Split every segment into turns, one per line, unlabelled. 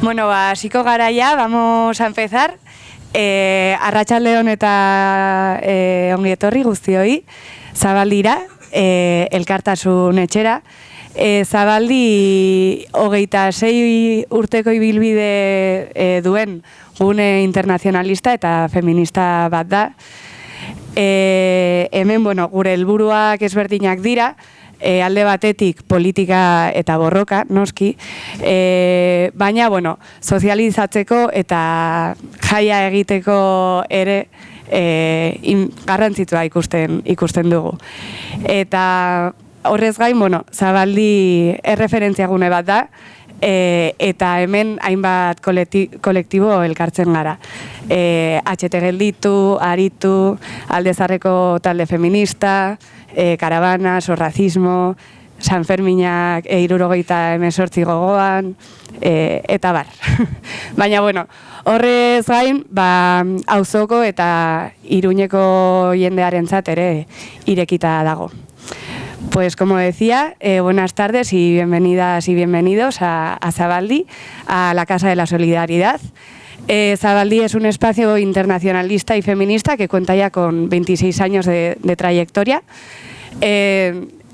Bueno, hasiko gara ya, vamos a empezar. Arratsaldeon eta ongi etorri guztioi. Zabaldira, elkartasun etxera. Zabaldi 26 urteko ibilbide duen gune internazionalista eta feminista bat da. Hemen, gure helburuak ezberdinak dira, alde batetik politika eta borroka, noski, baina, sozializatzeko eta jaia egiteko ere garrantzitsua ikusten dugu. Eta horrez gain, Zabaldi erreferentziagune bat da, eta hemen hainbat kolektibo elkartzen gara. HT Gelditu, Aritu, Aldezarreko talde feminista, Karabanas, Racismo, Sanferminak 78 gogoan, eta bar. Baina, horrez gain, auzoko eta Iruñeko jendearentzat ere irekita dago. Pues como decía, buenas tardes y bienvenidas y bienvenidos a Zabaldi, a la Casa de la Solidaridad. Zabaldi es un espacio internacionalista y feminista que cuenta ya con 26 años de trayectoria.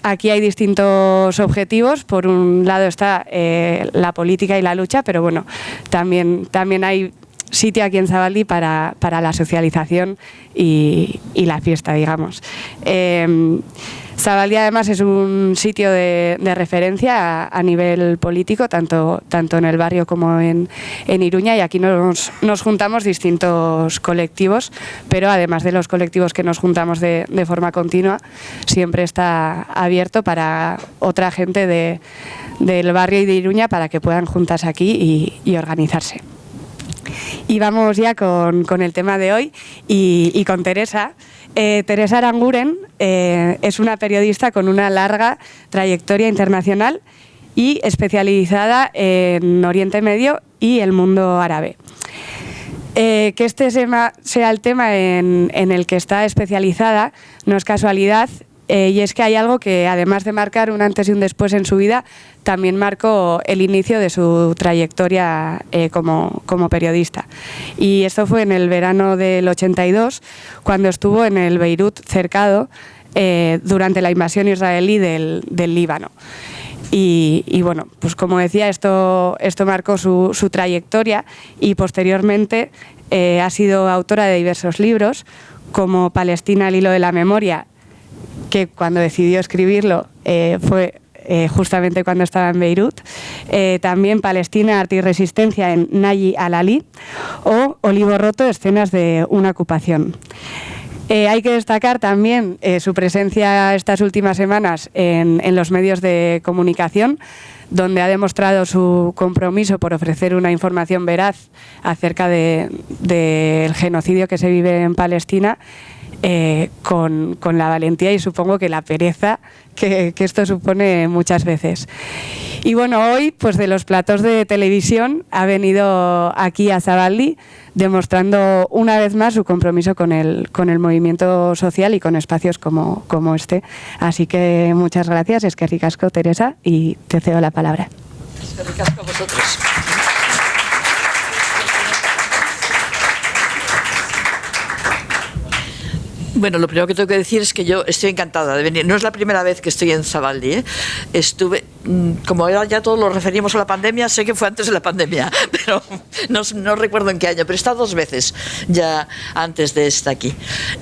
Aquí hay distintos objetivos. Por un lado está la política y la lucha, pero también hay sitio aquí en Zabaldi para la socialización y la fiesta, digamos. Zabaldi además es un sitio de referencia a nivel político, tanto en el barrio como en Iruña, y aquí nos juntamos distintos colectivos, pero además de los colectivos que nos juntamos de forma continua, siempre está abierto para otra gente del barrio y de Iruña para que puedan juntarse aquí y organizarse. Y vamos ya con el tema de hoy y con Teresa. Teresa Aranguren es una periodista con una larga trayectoria internacional y especializada en Oriente Medio y el mundo árabe. Que este sea el tema en el que está especializada no es casualidad, y es que hay algo que, además de marcar un antes y un después en su vida, también marcó el inicio de su trayectoria como periodista. Y esto fue en el verano del 82, cuando estuvo en el Beirut cercado durante la invasión israelí del Líbano. Y pues como decía, esto marcó su trayectoria, y posteriormente ha sido autora de diversos libros, como Palestina al hilo de la memoria, que cuando decidió escribirlo fue justamente cuando estaba en Beirut. También Palestina, arte y resistencia en Nayi al-Ali, o Olivo roto, escenas de una ocupación. Hay que destacar también su presencia estas últimas semanas en los medios de comunicación, donde ha demostrado su compromiso por ofrecer una información veraz acerca del genocidio que se vive en Palestina, con la valentía y supongo que la pereza que esto supone muchas veces. Y hoy, pues de los platós de televisión, ha venido aquí a Zabaldi demostrando una vez más su compromiso con el movimiento social y con espacios como este. Así que muchas gracias, eskerrik asko, Teresa, y te cedo la palabra.
Eskerrik asko a vosotros. Bueno, lo primero que tengo que decir es que yo estoy encantada de venir. No es la primera vez que estoy en Zabaldi, ¿eh? Estuve, como ya todos lo referimos a la pandemia, sé que fue antes de la pandemia, pero no recuerdo en qué año, pero he estado 2 veces ya antes de estar aquí.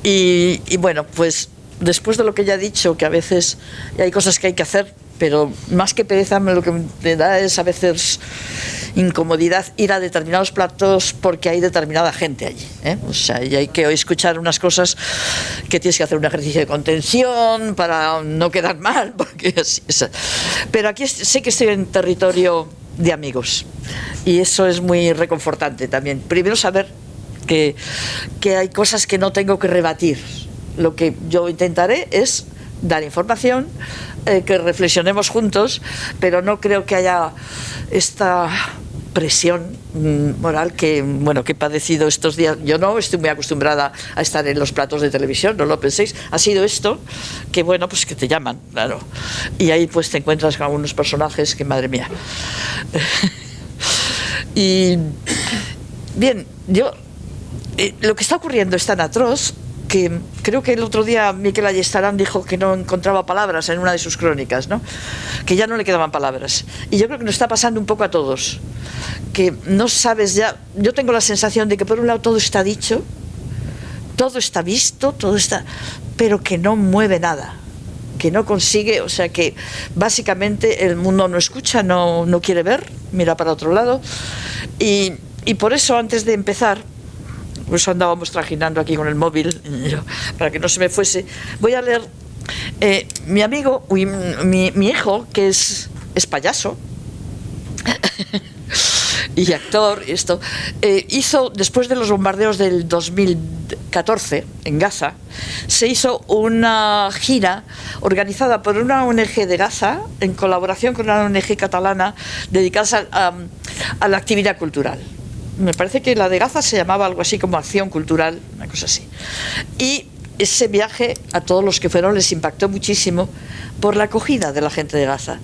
Y bueno, pues después de lo que ya he dicho, que a veces hay cosas que hay que hacer, pero más que pereza, lo que me da es a veces incomodidad ir a determinados platos porque hay determinada gente allí, ¿eh? O sea, y hay que escuchar unas cosas que tienes que hacer un ejercicio de contención para no quedar mal, porque pero aquí sé que estoy en territorio de amigos y eso es muy reconfortante también. Primero saber que hay cosas que no tengo que rebatir. Lo que yo intentaré es dar información, que reflexionemos juntos, pero no creo que haya esta presión moral que he padecido estos días. Yo no estoy muy acostumbrada a estar en los platos de televisión, no lo penséis. Ha sido esto que pues que te llaman, claro, y ahí pues te encuentras con algunos personajes que, madre mía. Y bien, lo que está ocurriendo es tan atroz que creo que el otro día Miquel Ayestarán dijo que no encontraba palabras en una de sus crónicas, ¿no? Que ya no le quedaban palabras. Y yo creo que nos está pasando un poco a todos, que no sabes ya. Yo tengo la sensación de que por un lado todo está dicho, todo está visto, todo está, pero que no mueve nada, que no consigue, o sea que básicamente el mundo no escucha, no quiere ver, mira para otro lado. Y por eso, antes de empezar, por eso andábamos trajinando aquí con el móvil, para que no se me fuese, voy a leer, mi amigo, mi hijo, que es payaso, y actor, y esto, hizo, después de los bombardeos del 2014 en Gaza, se hizo una gira organizada por una ONG de Gaza en colaboración con una ONG catalana dedicada a la actividad cultural. Me parece que la de Gaza se llamaba algo así como Acción Cultural, una cosa así. Y ese viaje a todos los que fueron les impactó muchísimo por la acogida de la gente de Gaza.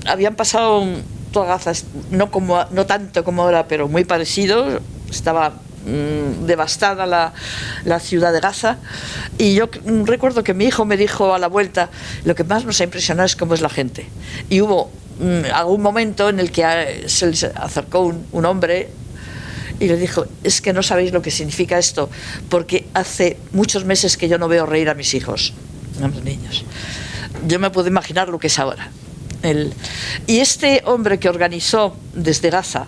Habían pasado toda Gaza, no tanto como ahora, pero muy parecido. Estaba devastada la ciudad de Gaza, y yo recuerdo que mi hijo me dijo a la vuelta: lo que más nos ha impresionado es cómo es la gente. Y hubo algún momento en el que se les acercó un hombre y le dijo: es que no sabéis lo que significa esto, porque hace muchos meses que yo no veo reír a mis hijos, a mis niños. Yo me puedo imaginar lo que es ahora. Y este hombre que organizó desde Gaza,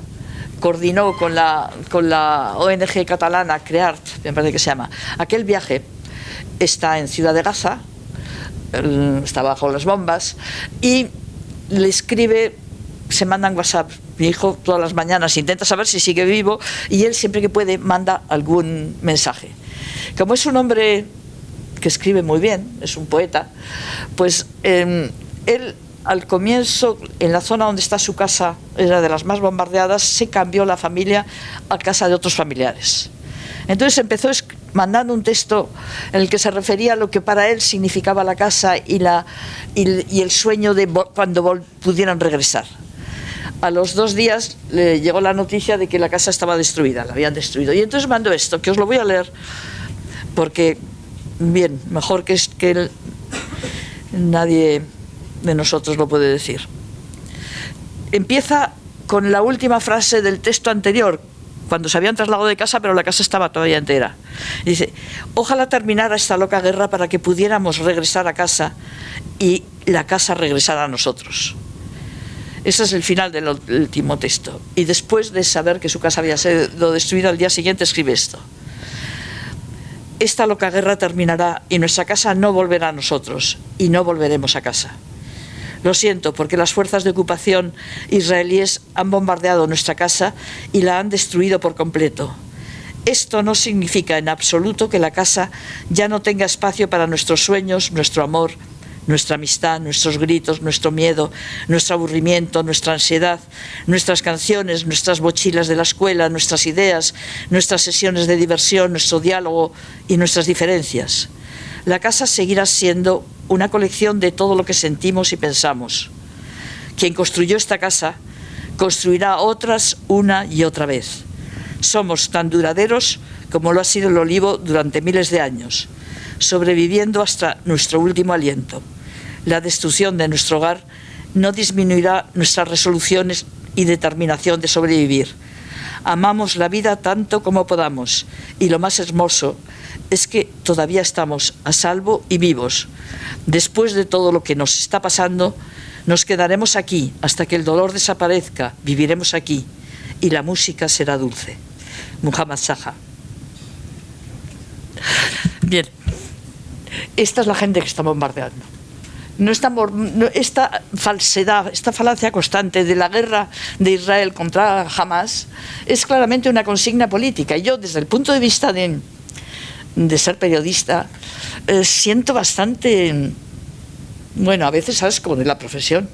coordinó con la ONG catalana CREART, me parece que se llama, aquel viaje, está en Ciudad de Gaza, está bajo las bombas, y le escribe, se mandan WhatsApp. Mi hijo todas las mañanas intenta saber si sigue vivo, y él siempre que puede manda algún mensaje. Como es un hombre que escribe muy bien, es un poeta, pues él, al comienzo, en la zona donde está su casa, era de las más bombardeadas, se cambió la familia a casa de otros familiares. Entonces empezó mandando un texto en el que se refería a lo que para él significaba la casa y el sueño de cuando pudieran regresar. A los 2 días le llegó la noticia de que la casa estaba destruida, la habían destruido. Y entonces mandó esto, que os lo voy a leer, porque, bien, mejor que nadie de nosotros lo puede decir. Empieza con la última frase del texto anterior, cuando se habían trasladado de casa, pero la casa estaba todavía entera. Dice: ojalá terminara esta loca guerra para que pudiéramos regresar a casa y la casa regresara a nosotros. Ese es el final del último texto. Y después de saber que su casa había sido destruida, al día siguiente escribe esto: esta loca guerra terminará y nuestra casa no volverá a nosotros, y no volveremos a casa. Lo siento, porque las fuerzas de ocupación israelíes han bombardeado nuestra casa y la han destruido por completo. Esto no significa en absoluto que la casa ya no tenga espacio para nuestros sueños, nuestro amor, nuestra amistad, nuestros gritos, nuestro miedo, nuestro aburrimiento, nuestra ansiedad, nuestras canciones, nuestras mochilas de la escuela, nuestras ideas, nuestras sesiones de diversión, nuestro diálogo y nuestras diferencias. La casa seguirá siendo una colección de todo lo que sentimos y pensamos. Quien construyó esta casa construirá otras una y otra vez. Somos tan duraderos como lo ha sido el olivo durante miles de años, sobreviviendo hasta nuestro último aliento. La destrucción de nuestro hogar no disminuirá nuestras resoluciones y determinación de sobrevivir. Amamos la vida tanto como podamos, y lo más hermoso es que todavía estamos a salvo y vivos. Después de todo lo que nos está pasando, nos quedaremos aquí hasta que el dolor desaparezca, viviremos aquí y la música será dulce. Muhammad Saha. Bien, esta es la gente que está bombardeando. Esta falsedad, esta falacia constante de la guerra de Israel contra Hamas es claramente una consigna política. Y yo, desde el punto de vista de ser periodista, siento bastante, bueno, a veces, ¿sabes?, como de la profesión,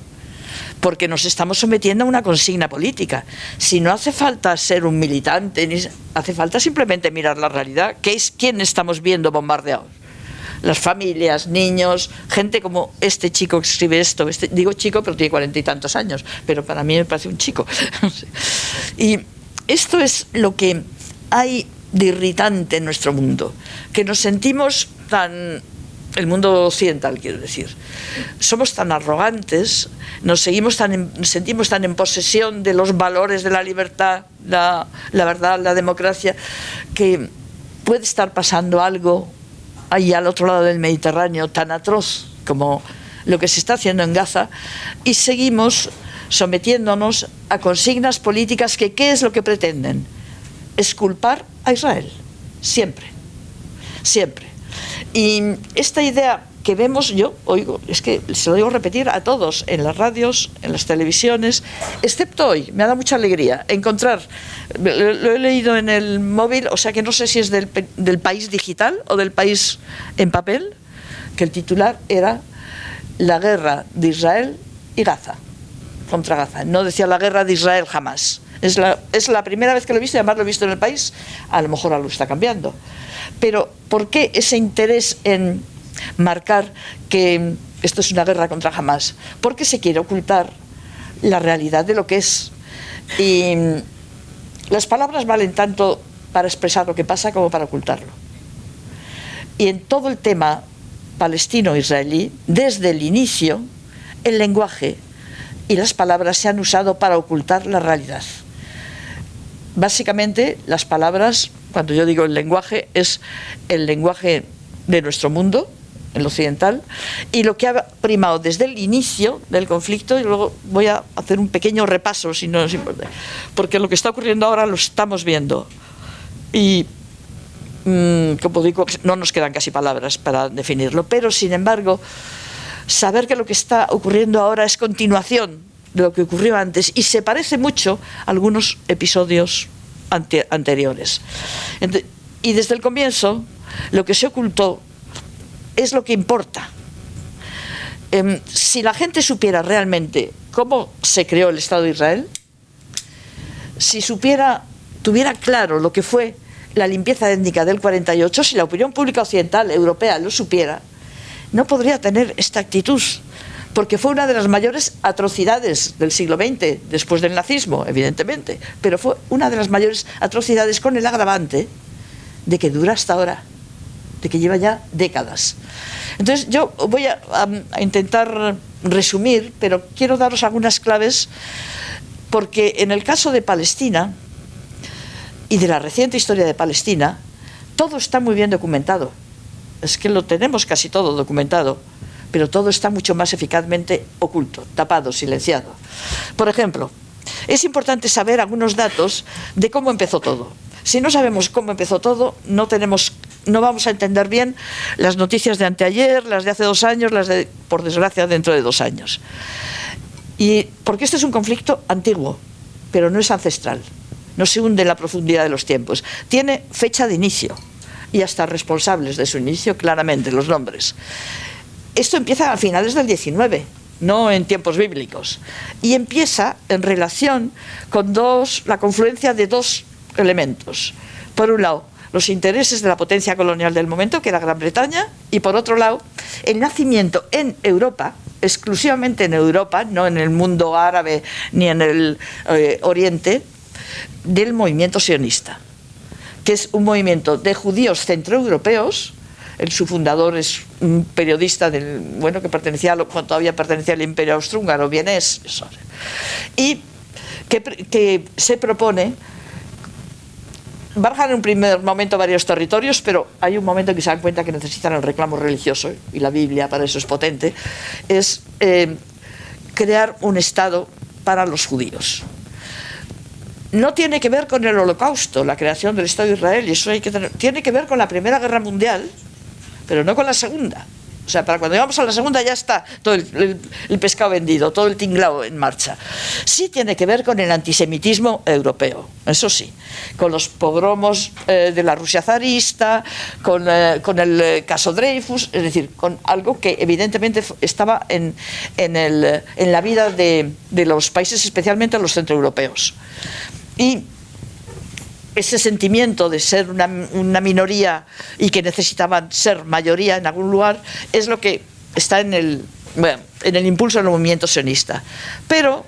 porque nos estamos sometiendo a una consigna política. Si no hace falta ser un militante, hace falta simplemente mirar la realidad, que es quién estamos viendo bombardeados. Las familias, niños, gente como este chico que escribe esto, digo chico, pero tiene 40 y tantos años, pero para mí me parece un chico. Y esto es lo que hay de irritante en nuestro mundo, que nos sentimos tan... El mundo occidental, quiero decir. Somos tan arrogantes, nos sentimos tan en posesión de los valores de la libertad, la verdad, la democracia, que puede estar pasando algo ahí al otro lado del Mediterráneo tan atroz como lo que se está haciendo en Gaza, y seguimos sometiéndonos a consignas políticas que, ¿qué es lo que pretenden? Exculpar a Israel. Siempre. Siempre. Y esta idea que vemos, yo oigo, es que se lo digo repetir a todos, en las radios, en las televisiones, excepto hoy, me ha dado mucha alegría encontrar, lo he leído en el móvil, o sea que no sé si es del País digital o del País en papel, que el titular era la guerra de Israel y Gaza, contra Gaza. No decía la guerra de Israel jamás. Es la primera vez que lo he visto, y además lo he visto en el País, a lo mejor algo está cambiando. Pero ¿por qué ese interés en marcar que esto es una guerra contra Hamás? Porque se quiere ocultar la realidad de lo que es. Y las palabras valen tanto para expresar lo que pasa como para ocultarlo. Y en todo el tema palestino-israelí, desde el inicio, el lenguaje y las palabras se han usado para ocultar la realidad. Básicamente, las palabras, cuando yo digo el lenguaje, es el lenguaje de nuestro mundo, el occidental, y lo que ha primado desde el inicio del conflicto, y luego voy a hacer un pequeño repaso, si no es importante, porque lo que está ocurriendo ahora lo estamos viendo. Y, como digo, no nos quedan casi palabras para definirlo, pero sin embargo, saber que lo que está ocurriendo ahora es continuación de lo que ocurrió antes, y se parece mucho a algunos episodios anteriores. Y desde el comienzo, lo que se ocultó es lo que importa. Si la gente supiera realmente cómo se creó el Estado de Israel, si tuviera claro lo que fue la limpieza étnica del 48, si la opinión pública occidental, europea, lo supiera, no podría tener esta actitud, porque fue una de las mayores atrocidades del siglo XX, después del nazismo, evidentemente, pero fue una de las mayores atrocidades, con el agravante de que dura hasta ahora, de que lleva ya décadas. Entonces yo voy a intentar resumir, pero quiero daros algunas claves, porque en el caso de Palestina y de la reciente historia de Palestina, todo está muy bien documentado. Es que lo tenemos casi todo documentado, pero todo está mucho más eficazmente oculto, tapado, silenciado. Por ejemplo, es importante saber algunos datos de cómo empezó todo. Si no sabemos cómo empezó todo, no vamos a entender bien las noticias de anteayer, las de hace 2 años, las de, por desgracia, dentro de 2 años. Y porque este es un conflicto antiguo, pero no es ancestral. No se hunde en la profundidad de los tiempos. Tiene fecha de inicio y hasta responsables de su inicio, claramente, los nombres. Esto empieza a finales del 19, no en tiempos bíblicos. Y empieza en relación con la confluencia de 2 elementos. Por un lado, los intereses de la potencia colonial del momento, que era Gran Bretaña, y por otro lado, el nacimiento en Europa, exclusivamente en Europa, no en el mundo árabe ni en el Oriente, del movimiento sionista, que es un movimiento de judíos centroeuropeos. Su fundador es un periodista que todavía pertenecía al Imperio Austrohúngaro, vienés, y que se propone barajar en un primer momento varios territorios, pero hay un momento en que se dan cuenta que necesitan el reclamo religioso, y la Biblia para eso es potente, es crear un Estado para los judíos. No tiene que ver con el Holocausto, la creación del Estado de Israel, y eso tiene que ver con la Primera Guerra Mundial, pero no con la Segunda. O sea, para cuando llegamos a la Segunda ya está todo el pescado vendido, todo el tinglao en marcha. Sí tiene que ver con el antisemitismo europeo, eso sí, con los pogromos de la Rusia zarista, con el caso Dreyfus, es decir, con algo que evidentemente estaba en la vida de los países, especialmente los centroeuropeos. Y ese sentimiento de ser una minoría y que necesitaban ser mayoría en algún lugar es lo que está en el impulso del movimiento sionista. Pero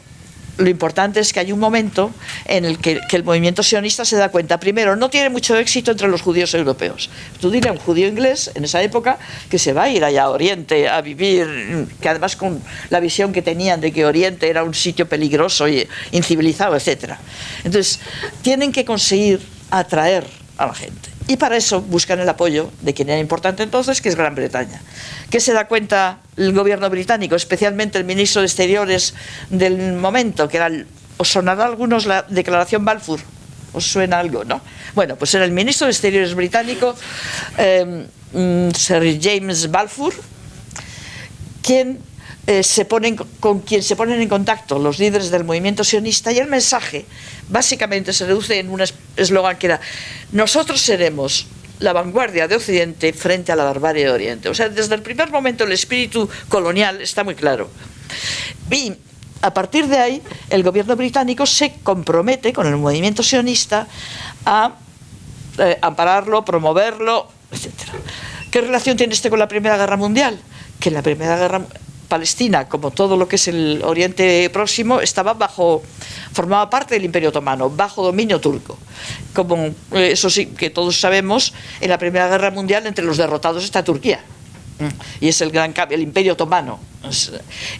lo importante es que hay un momento en el que el movimiento sionista se da cuenta, primero, no tiene mucho éxito entre los judíos europeos. Tú dile a un judío inglés en esa época que se va a ir allá a Oriente a vivir, que además con la visión que tenían de que Oriente era un sitio peligroso y incivilizado, etc. Entonces, tienen que conseguir atraer a la gente. Y para eso buscan el apoyo de quien era importante entonces, que es Gran Bretaña. ¿Qué se da cuenta el gobierno británico, especialmente el ministro de Exteriores del momento, que era, os sonará a algunos la declaración Balfour? ¿Os suena algo, no? Bueno, pues era el ministro de Exteriores británico, Sir James Balfour, con quien se ponen en contacto los líderes del movimiento sionista, y el mensaje básicamente se reduce en un eslogan que era: nosotros seremos la vanguardia de Occidente frente a la barbarie de Oriente. O sea, desde el primer momento el espíritu colonial está muy claro. Y a partir de ahí el gobierno británico se compromete con el movimiento sionista a ampararlo, promoverlo, etc. ¿Qué relación tiene esto con la Primera Guerra Mundial? Que en la Primera Guerra Palestina, como todo lo que es el Oriente Próximo, formaba parte del Imperio Otomano, bajo dominio turco. Como eso sí que todos sabemos, en la Primera Guerra Mundial entre los derrotados está Turquía. Y es el gran cambio, el Imperio Otomano.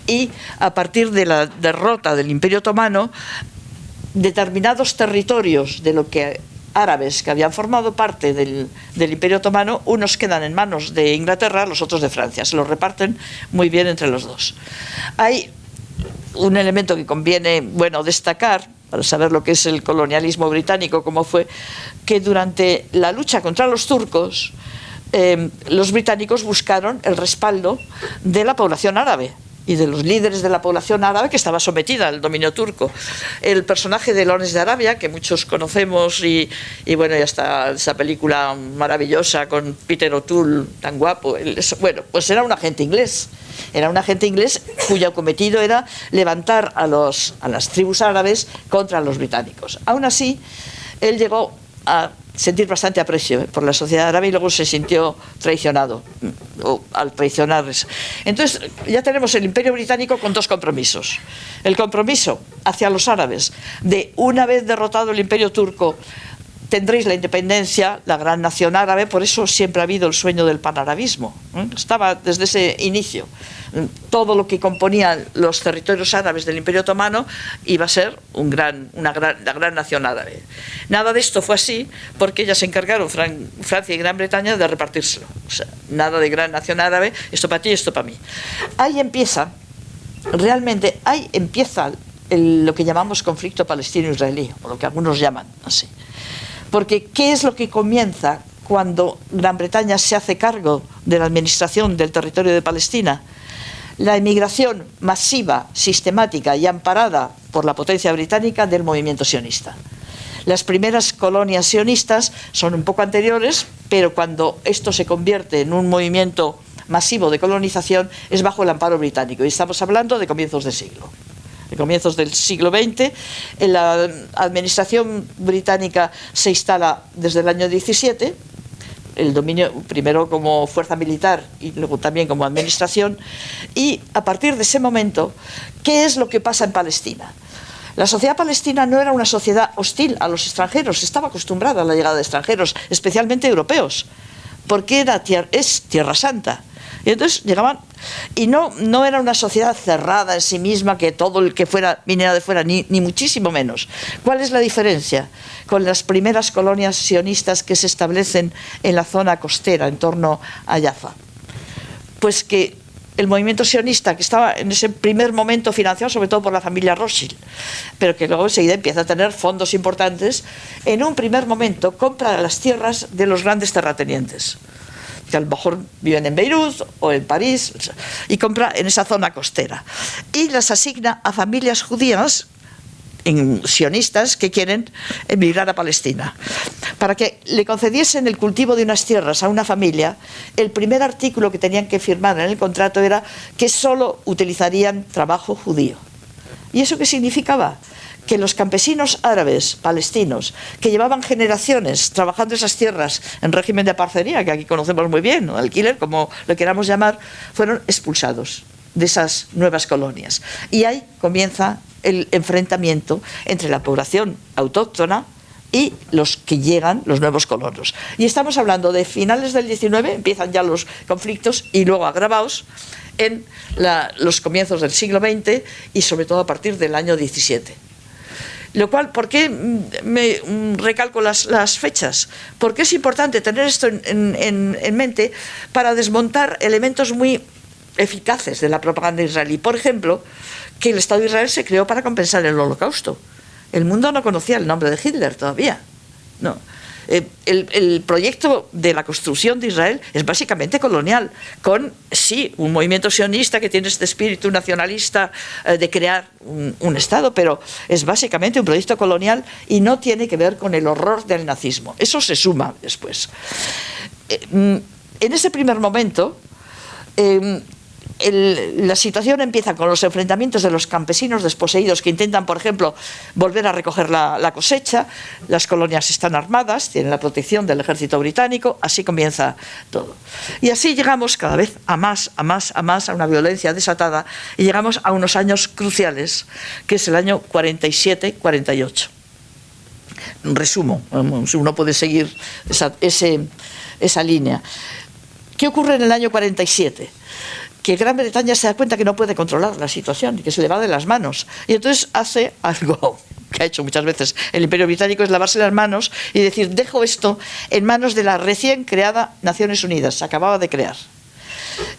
Y a partir de la derrota del Imperio Otomano, determinados territorios de lo que árabes que habían formado parte del Imperio Otomano, unos quedan en manos de Inglaterra, los otros de Francia. Se los reparten muy bien entre los dos. Hay un elemento que conviene, destacar, para saber lo que es el colonialismo británico, cómo fue, que durante la lucha contra los turcos, los británicos buscaron el respaldo de la población árabe y de los líderes de la población árabe que estaba sometida al dominio turco. El personaje de Lawrence de Arabia, que muchos conocemos, y ya está esa película maravillosa con Peter O'Toole, tan guapo, pues era un agente inglés. Era un agente inglés cuyo cometido era levantar a las tribus árabes contra los británicos. Aún así, él llegó a sentir bastante aprecio por la sociedad árabe y luego se sintió traicionado al traicionarles. Entonces ya tenemos el Imperio Británico con dos compromisos: el compromiso hacia los árabes de, una vez derrotado el Imperio Turco, tendréis la independencia, la gran nación árabe. Por eso siempre ha habido el sueño del panarabismo, estaba desde ese inicio. Todo lo que componían los territorios árabes del Imperio Otomano iba a ser la gran nación árabe. Nada de esto fue así, porque ya se encargaron Francia y Gran Bretaña de repartírselo. O sea, nada de gran nación árabe, esto para ti y esto para mí. Ahí empieza lo que llamamos conflicto palestino-israelí, o lo que algunos llaman así. Porque ¿qué es lo que comienza cuando Gran Bretaña se hace cargo de la administración del territorio de Palestina? La emigración masiva, sistemática y amparada por la potencia británica del movimiento sionista. Las primeras colonias sionistas son un poco anteriores, pero cuando esto se convierte en un movimiento masivo de colonización es bajo el amparo británico, y estamos hablando de comienzos de siglo. De comienzos del siglo XX, la administración británica se instala desde el año 17, el dominio primero como fuerza militar y luego también como administración, y a partir de ese momento, ¿qué es lo que pasa en Palestina? La sociedad palestina no era una sociedad hostil a los extranjeros, estaba acostumbrada a la llegada de extranjeros, especialmente europeos, porque es Tierra Santa. Y entonces llegaban, y no era una sociedad cerrada en sí misma, que todo el que viniera de fuera, ni muchísimo menos. ¿Cuál es la diferencia con las primeras colonias sionistas que se establecen en la zona costera, en torno a Jaffa? Pues que el movimiento sionista, que estaba en ese primer momento financiado sobre todo por la familia Rothschild, pero que luego enseguida empieza a tener fondos importantes, en un primer momento compra las tierras de los grandes terratenientes, que a lo mejor viven en Beirut o en París, y compra en esa zona costera, y las asigna a familias judías sionistas que quieren emigrar a Palestina. Para que le concediesen el cultivo de unas tierras a una familia, el primer artículo que tenían que firmar en el contrato era que solo utilizarían trabajo judío. ¿Y eso qué significaba? Que los campesinos árabes palestinos, que llevaban generaciones trabajando esas tierras en régimen de parcería, que aquí conocemos muy bien, o alquiler, como lo queramos llamar, fueron expulsados de esas nuevas colonias. Y ahí comienza el enfrentamiento entre la población autóctona y los que llegan, los nuevos colonos. Y estamos hablando de finales del 19, empiezan ya los conflictos y luego agravados en los comienzos del siglo XX y sobre todo a partir del año 17. Lo cual, ¿por qué me recalco las fechas? Porque es importante tener esto en mente para desmontar elementos muy eficaces de la propaganda israelí. Por ejemplo, que el Estado de Israel se creó para compensar el Holocausto. El mundo no conocía el nombre de Hitler todavía. No. El proyecto de la construcción de Israel es básicamente colonial, con, sí, un movimiento sionista que tiene este espíritu nacionalista de crear un Estado, pero es básicamente un proyecto colonial y no tiene que ver con el horror del nazismo. Eso se suma después. En ese primer momento, la situación empieza con los enfrentamientos de los campesinos desposeídos que intentan, por ejemplo, volver a recoger la cosecha. Las colonias están armadas, tienen la protección del ejército británico, así comienza todo. Y así llegamos cada vez a más, a una violencia desatada, y llegamos a unos años cruciales, que es el año 47-48. Resumo, uno puede seguir esa línea. ¿Qué ocurre en el año 47? Que Gran Bretaña se da cuenta que no puede controlar la situación, que se le va de las manos. Y entonces hace algo que ha hecho muchas veces el Imperio Británico, es lavarse las manos y decir, dejo esto en manos de la recién creada Naciones Unidas, se acababa de crear.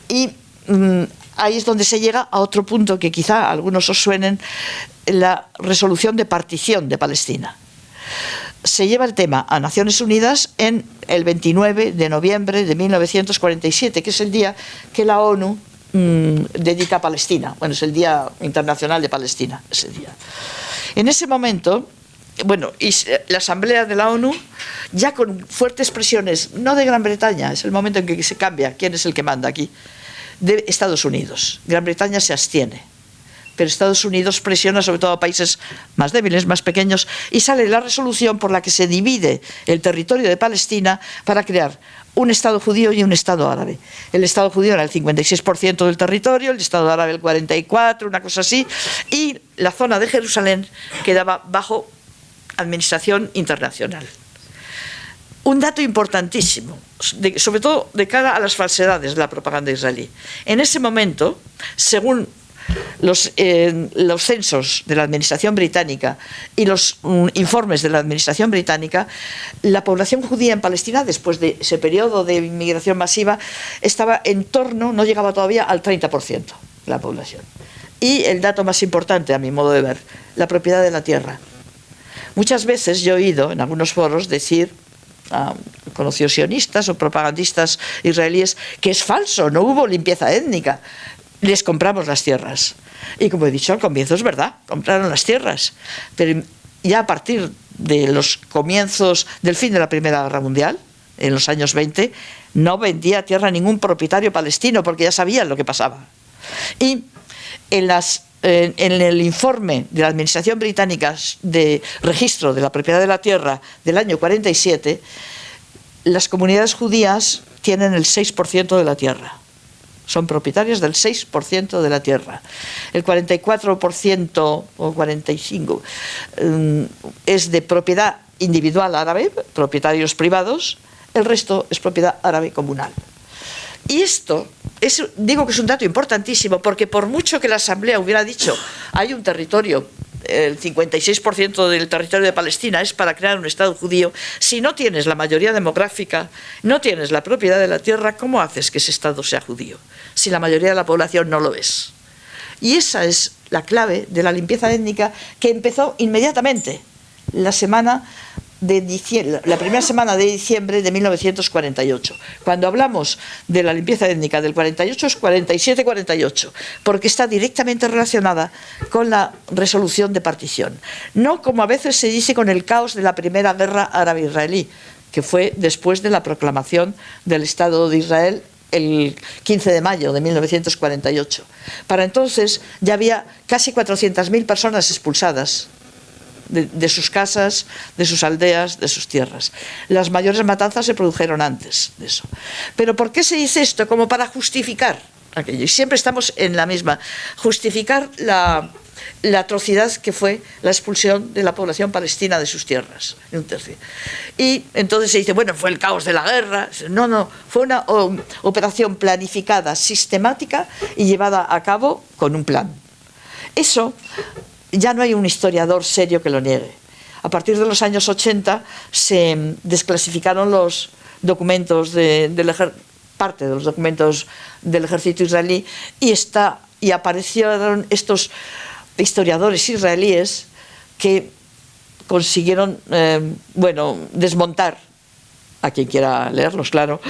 Y ahí es donde se llega a otro punto que quizá a algunos os suenen, la resolución de partición de Palestina. Se lleva el tema a Naciones Unidas en el 29 de noviembre de 1947, que es el día que la ONU dedica a Palestina. Bueno, es el Día Internacional de Palestina, ese día. En ese momento, bueno, y la Asamblea de la ONU, ya con fuertes presiones, no de Gran Bretaña, es el momento en que se cambia quién es el que manda aquí, de Estados Unidos. Gran Bretaña se abstiene, pero Estados Unidos presiona sobre todo a países más débiles, más pequeños, y sale la resolución por la que se divide el territorio de Palestina para crear un Estado judío y un Estado árabe. El Estado judío era el 56% del territorio, el Estado árabe el 44%, una cosa así, y la zona de Jerusalén quedaba bajo administración internacional. Un dato importantísimo, sobre todo de cara a las falsedades de la propaganda israelí. En ese momento, según los censos de la administración británica y los informes de la administración británica, la población judía en Palestina, después de ese periodo de inmigración masiva, estaba en torno, no llegaba todavía al 30% de la población. Y el dato más importante, a mi modo de ver, la propiedad de la tierra. Muchas veces yo he oído en algunos foros decir a conocidos sionistas o propagandistas israelíes que es falso, no hubo limpieza étnica. Les compramos las tierras. Y como he dicho al comienzo, es verdad, compraron las tierras. Pero ya a partir de los comienzos del fin de la Primera Guerra Mundial, en los años 20, no vendía tierra a ningún propietario palestino porque ya sabían lo que pasaba. Y en el informe de la Administración Británica de registro de la propiedad de la tierra del año 47, las comunidades judías tienen el 6% de la tierra. Son propietarios del 6% de la tierra. El 44% o 45% es de propiedad individual árabe, propietarios privados, el resto es propiedad árabe comunal. Y esto, digo que es un dato importantísimo, porque por mucho que la Asamblea hubiera dicho hay un territorio, el 56% del territorio de Palestina es para crear un Estado judío, si no tienes la mayoría demográfica, no tienes la propiedad de la tierra, ¿cómo haces que ese Estado sea judío? Si la mayoría de la población no lo es. Y esa es la clave de la limpieza étnica que empezó inmediatamente la primera semana de diciembre de 1948. Cuando hablamos de la limpieza étnica del 48 es 47-48, porque está directamente relacionada con la resolución de partición. No como a veces se dice con el caos de la primera guerra árabe-israelí, que fue después de la proclamación del Estado de Israel el 15 de mayo de 1948. Para entonces ya había casi 400.000 personas expulsadas de sus casas, de sus aldeas, de sus tierras. Las mayores matanzas se produjeron antes de eso. Pero ¿por qué se dice esto? Como para justificar aquello. Y siempre estamos en la misma. Justificar la atrocidad que fue la expulsión de la población palestina de sus tierras, en un tercio. Y entonces se dice, bueno, fue el caos de la guerra. No, no, fue una operación planificada, sistemática y llevada a cabo con un plan. Eso ya no hay un historiador serio que lo niegue. A partir de los años 80 se desclasificaron los documentos parte de los documentos del ejército israelí y aparecieron estos historiadores israelíes que consiguieron desmontar, a quien quiera leerlos, claro,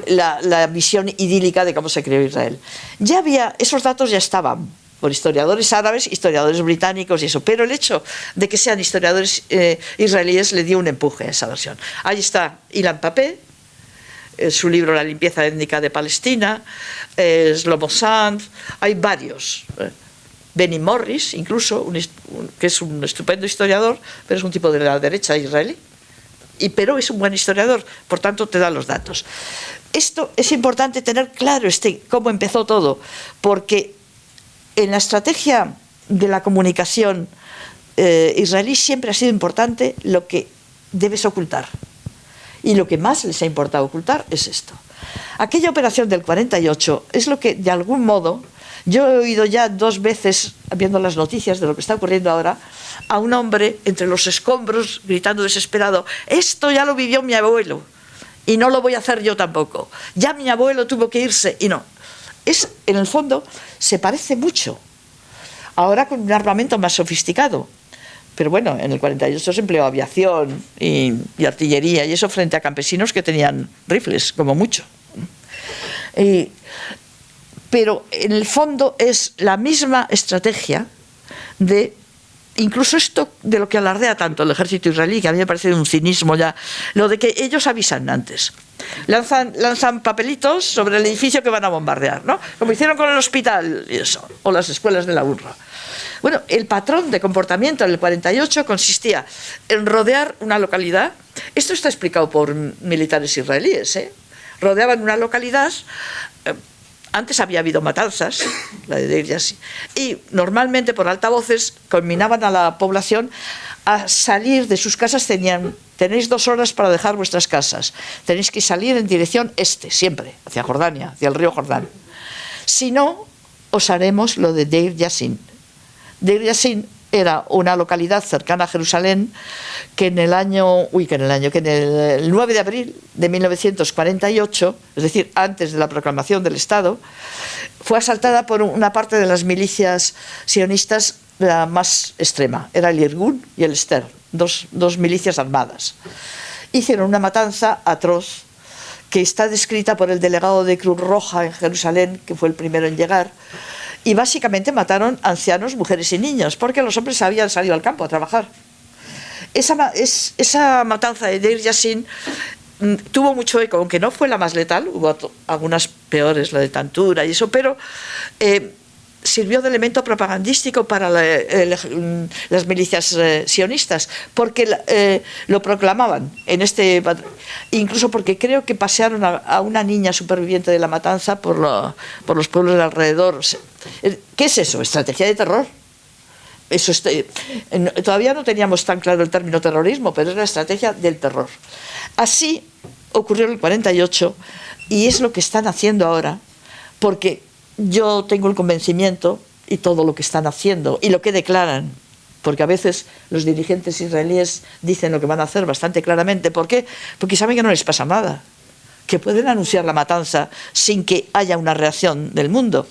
la visión idílica de cómo se creó Israel. Esos datos ya estaban por historiadores árabes, historiadores británicos y eso, pero el hecho de que sean historiadores israelíes le dio un empuje a esa versión. Ahí está Ilan Pappé, su libro La limpieza étnica de Palestina, Shlomo Sand, hay varios. Benny Morris, incluso, que es un estupendo historiador, pero es un tipo de la derecha israelí. Pero es un buen historiador, por tanto te da los datos. Esto es importante tener claro cómo empezó todo, porque en la estrategia de la comunicación israelí siempre ha sido importante lo que debes ocultar. Y lo que más les ha importado ocultar es esto. Aquella operación del 48 es lo que, de algún modo, yo he oído ya 2 veces, viendo las noticias de lo que está ocurriendo ahora, a un hombre entre los escombros gritando desesperado, esto ya lo vivió mi abuelo y no lo voy a hacer yo tampoco. Ya mi abuelo tuvo que irse y no. En el fondo, se parece mucho. Ahora con un armamento más sofisticado. Pero bueno, en el 48 se empleó aviación y artillería y eso frente a campesinos que tenían rifles, como mucho. Pero en el fondo es la misma estrategia incluso esto de lo que alardea tanto el ejército israelí, que a mí me parece un cinismo ya, lo de que ellos avisan antes. Lanzan papelitos sobre el edificio que van a bombardear, ¿no? Como hicieron con el hospital y eso, o las escuelas de la UNRWA. Bueno, el patrón de comportamiento en el 48 consistía en rodear una localidad. Esto está explicado por militares israelíes, ¿eh? Rodeaban una localidad. Antes había habido matanzas, la de Deir Yassin, y normalmente por altavoces conminaban a la población a salir de sus casas. Tenéis 2 horas para dejar vuestras casas. Tenéis que salir en dirección siempre, hacia Jordania, hacia el río Jordán. Si no, os haremos lo de Deir Yassin. Deir Yassin era una localidad cercana a Jerusalén que en el 9 de abril de 1948, es decir, antes de la proclamación del Estado, fue asaltada por una parte de las milicias sionistas la más extrema. Era el Irgun y el Ester, dos milicias armadas. Hicieron una matanza atroz que está descrita por el delegado de Cruz Roja en Jerusalén, que fue el primero en llegar. Y básicamente mataron ancianos, mujeres y niños, porque los hombres habían salido al campo a trabajar. Esa matanza de Deir Yassin tuvo mucho eco, aunque no fue la más letal, hubo algunas peores, la de Tantura y eso, pero sirvió de elemento propagandístico para las milicias sionistas, porque lo proclamaban incluso porque creo que pasearon a una niña superviviente de la matanza por los pueblos de alrededor. ¿Qué es eso? Estrategia de terror. Todavía no teníamos tan claro el término terrorismo, pero es la estrategia del terror. Así ocurrió en el 48 y es lo que están haciendo ahora, porque yo tengo el convencimiento, y todo lo que están haciendo y lo que declaran, porque a veces los dirigentes israelíes dicen lo que van a hacer bastante claramente. ¿Por qué? Porque saben que no les pasa nada, que pueden anunciar la matanza sin que haya una reacción del mundo.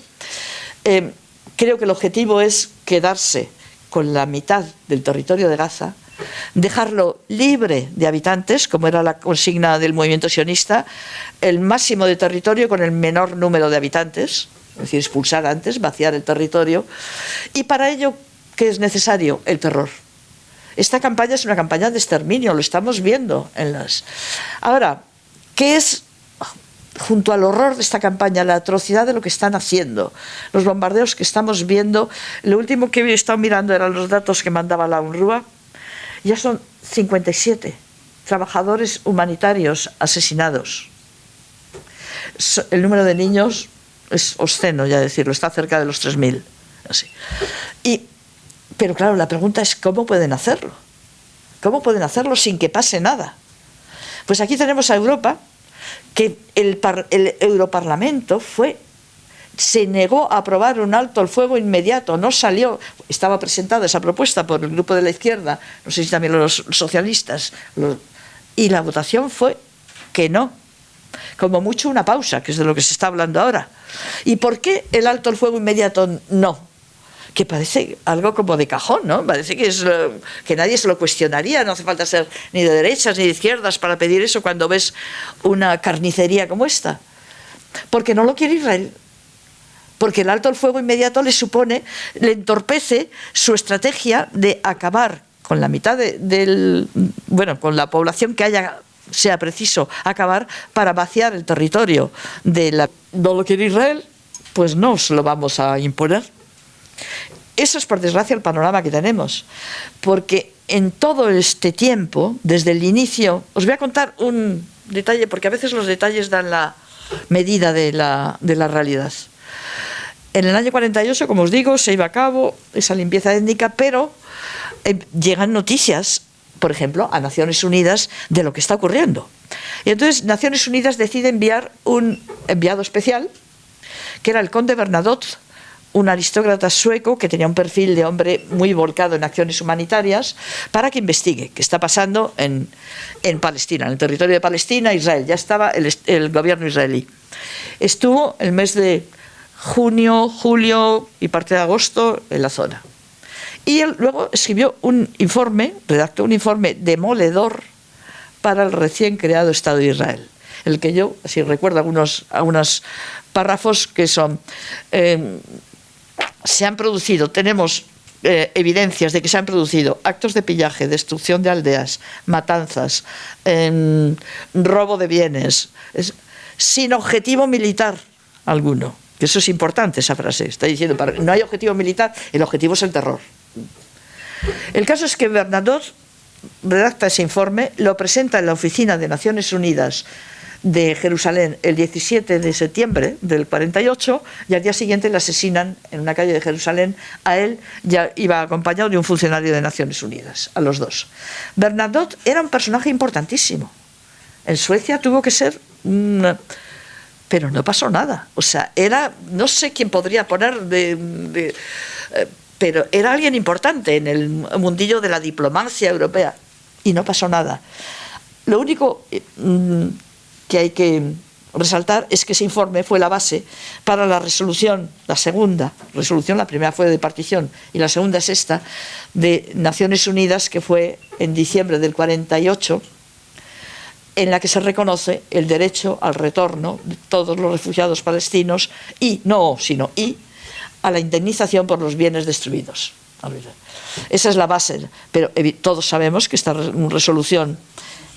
Creo que el objetivo es quedarse con la mitad del territorio de Gaza, dejarlo libre de habitantes, como era la consigna del movimiento sionista, el máximo de territorio con el menor número de habitantes, es decir, expulsar antes, vaciar el territorio, y para ello, ¿qué es necesario? El terror. Esta campaña es una campaña de exterminio, lo estamos viendo Ahora, ¿qué es, junto al horror de esta campaña, la atrocidad de lo que están haciendo? Los bombardeos que estamos viendo, lo último que he estado mirando eran los datos que mandaba la UNRWA, ya son 57 trabajadores humanitarios asesinados. El número de niños es obsceno, ya decirlo, está cerca de los 3.000. Así. Pero claro, la pregunta es ¿cómo pueden hacerlo? ¿Cómo pueden hacerlo sin que pase nada? Pues aquí tenemos a Europa, que el Europarlamento se negó a aprobar un alto al fuego inmediato, no salió, estaba presentada esa propuesta por el grupo de la izquierda, no sé si también los socialistas, y la votación fue que no, como mucho una pausa, que es de lo que se está hablando ahora. ¿Y por qué el alto al fuego inmediato no? Que parece algo como de cajón, ¿no? Parece que nadie se lo cuestionaría, no hace falta ser ni de derechas ni de izquierdas para pedir eso cuando ves una carnicería como esta. Porque no lo quiere Israel. Porque el alto al fuego inmediato le entorpece su estrategia de acabar con la mitad con la población que sea preciso acabar para vaciar el territorio ¿No lo quiere Israel? Pues no os lo vamos a imponer. Eso es, por desgracia, el panorama que tenemos, porque en todo este tiempo, desde el inicio, os voy a contar un detalle, porque a veces los detalles dan la medida de la realidad. En el año 48, como os digo, se iba a cabo esa limpieza étnica, pero llegan noticias, por ejemplo, a Naciones Unidas de lo que está ocurriendo. Y entonces Naciones Unidas decide enviar un enviado especial, que era el conde Bernadotte, un aristócrata sueco que tenía un perfil de hombre muy volcado en acciones humanitarias, para que investigue qué está pasando en Palestina, en el territorio de Palestina, Israel. Ya estaba el gobierno israelí. Estuvo el mes de junio, julio y parte de agosto en la zona. Y él luego escribió redactó un informe demoledor para el recién creado Estado de Israel. El que yo, si recuerdo algunos párrafos que son... tenemos evidencias de que se han producido actos de pillaje, destrucción de aldeas, matanzas, robo de bienes, sin objetivo militar alguno. Que eso es importante, esa frase. Está diciendo, no hay objetivo militar, el objetivo es el terror. El caso es que Bernadotte redacta ese informe, lo presenta en la Oficina de Naciones Unidas de Jerusalén el 17 de septiembre del 48, y al día siguiente le asesinan en una calle de Jerusalén. A él ya iba acompañado de un funcionario de Naciones Unidas, a los dos. Bernadotte era un personaje importantísimo. En Suecia tuvo que ser... pero no pasó nada. O sea, no sé quién podría poner pero era alguien importante en el mundillo de la diplomacia europea, y no pasó nada. Lo único que hay que resaltar es que ese informe fue la base para la resolución, la segunda resolución, la primera fue de partición y la segunda es esta, de Naciones Unidas, que fue en diciembre del 48, en la que se reconoce el derecho al retorno de todos los refugiados palestinos y a la indemnización por los bienes destruidos. Esa es la base, pero todos sabemos que esta resolución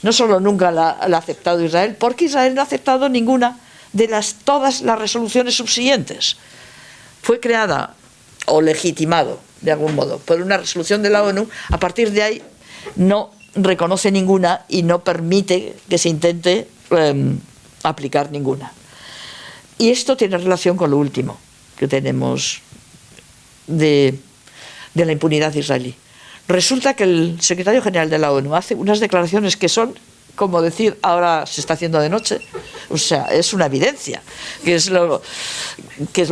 no solo nunca la ha aceptado Israel, porque Israel no ha aceptado ninguna de todas las resoluciones subsiguientes. Fue creada o legitimado, de algún modo, por una resolución de la ONU. A partir de ahí no reconoce ninguna y no permite que se intente aplicar ninguna. Y esto tiene relación con lo último que tenemos de la impunidad israelí. Resulta que el secretario general de la ONU hace unas declaraciones que son como decir, ahora se está haciendo de noche. O sea, es una evidencia, que es lo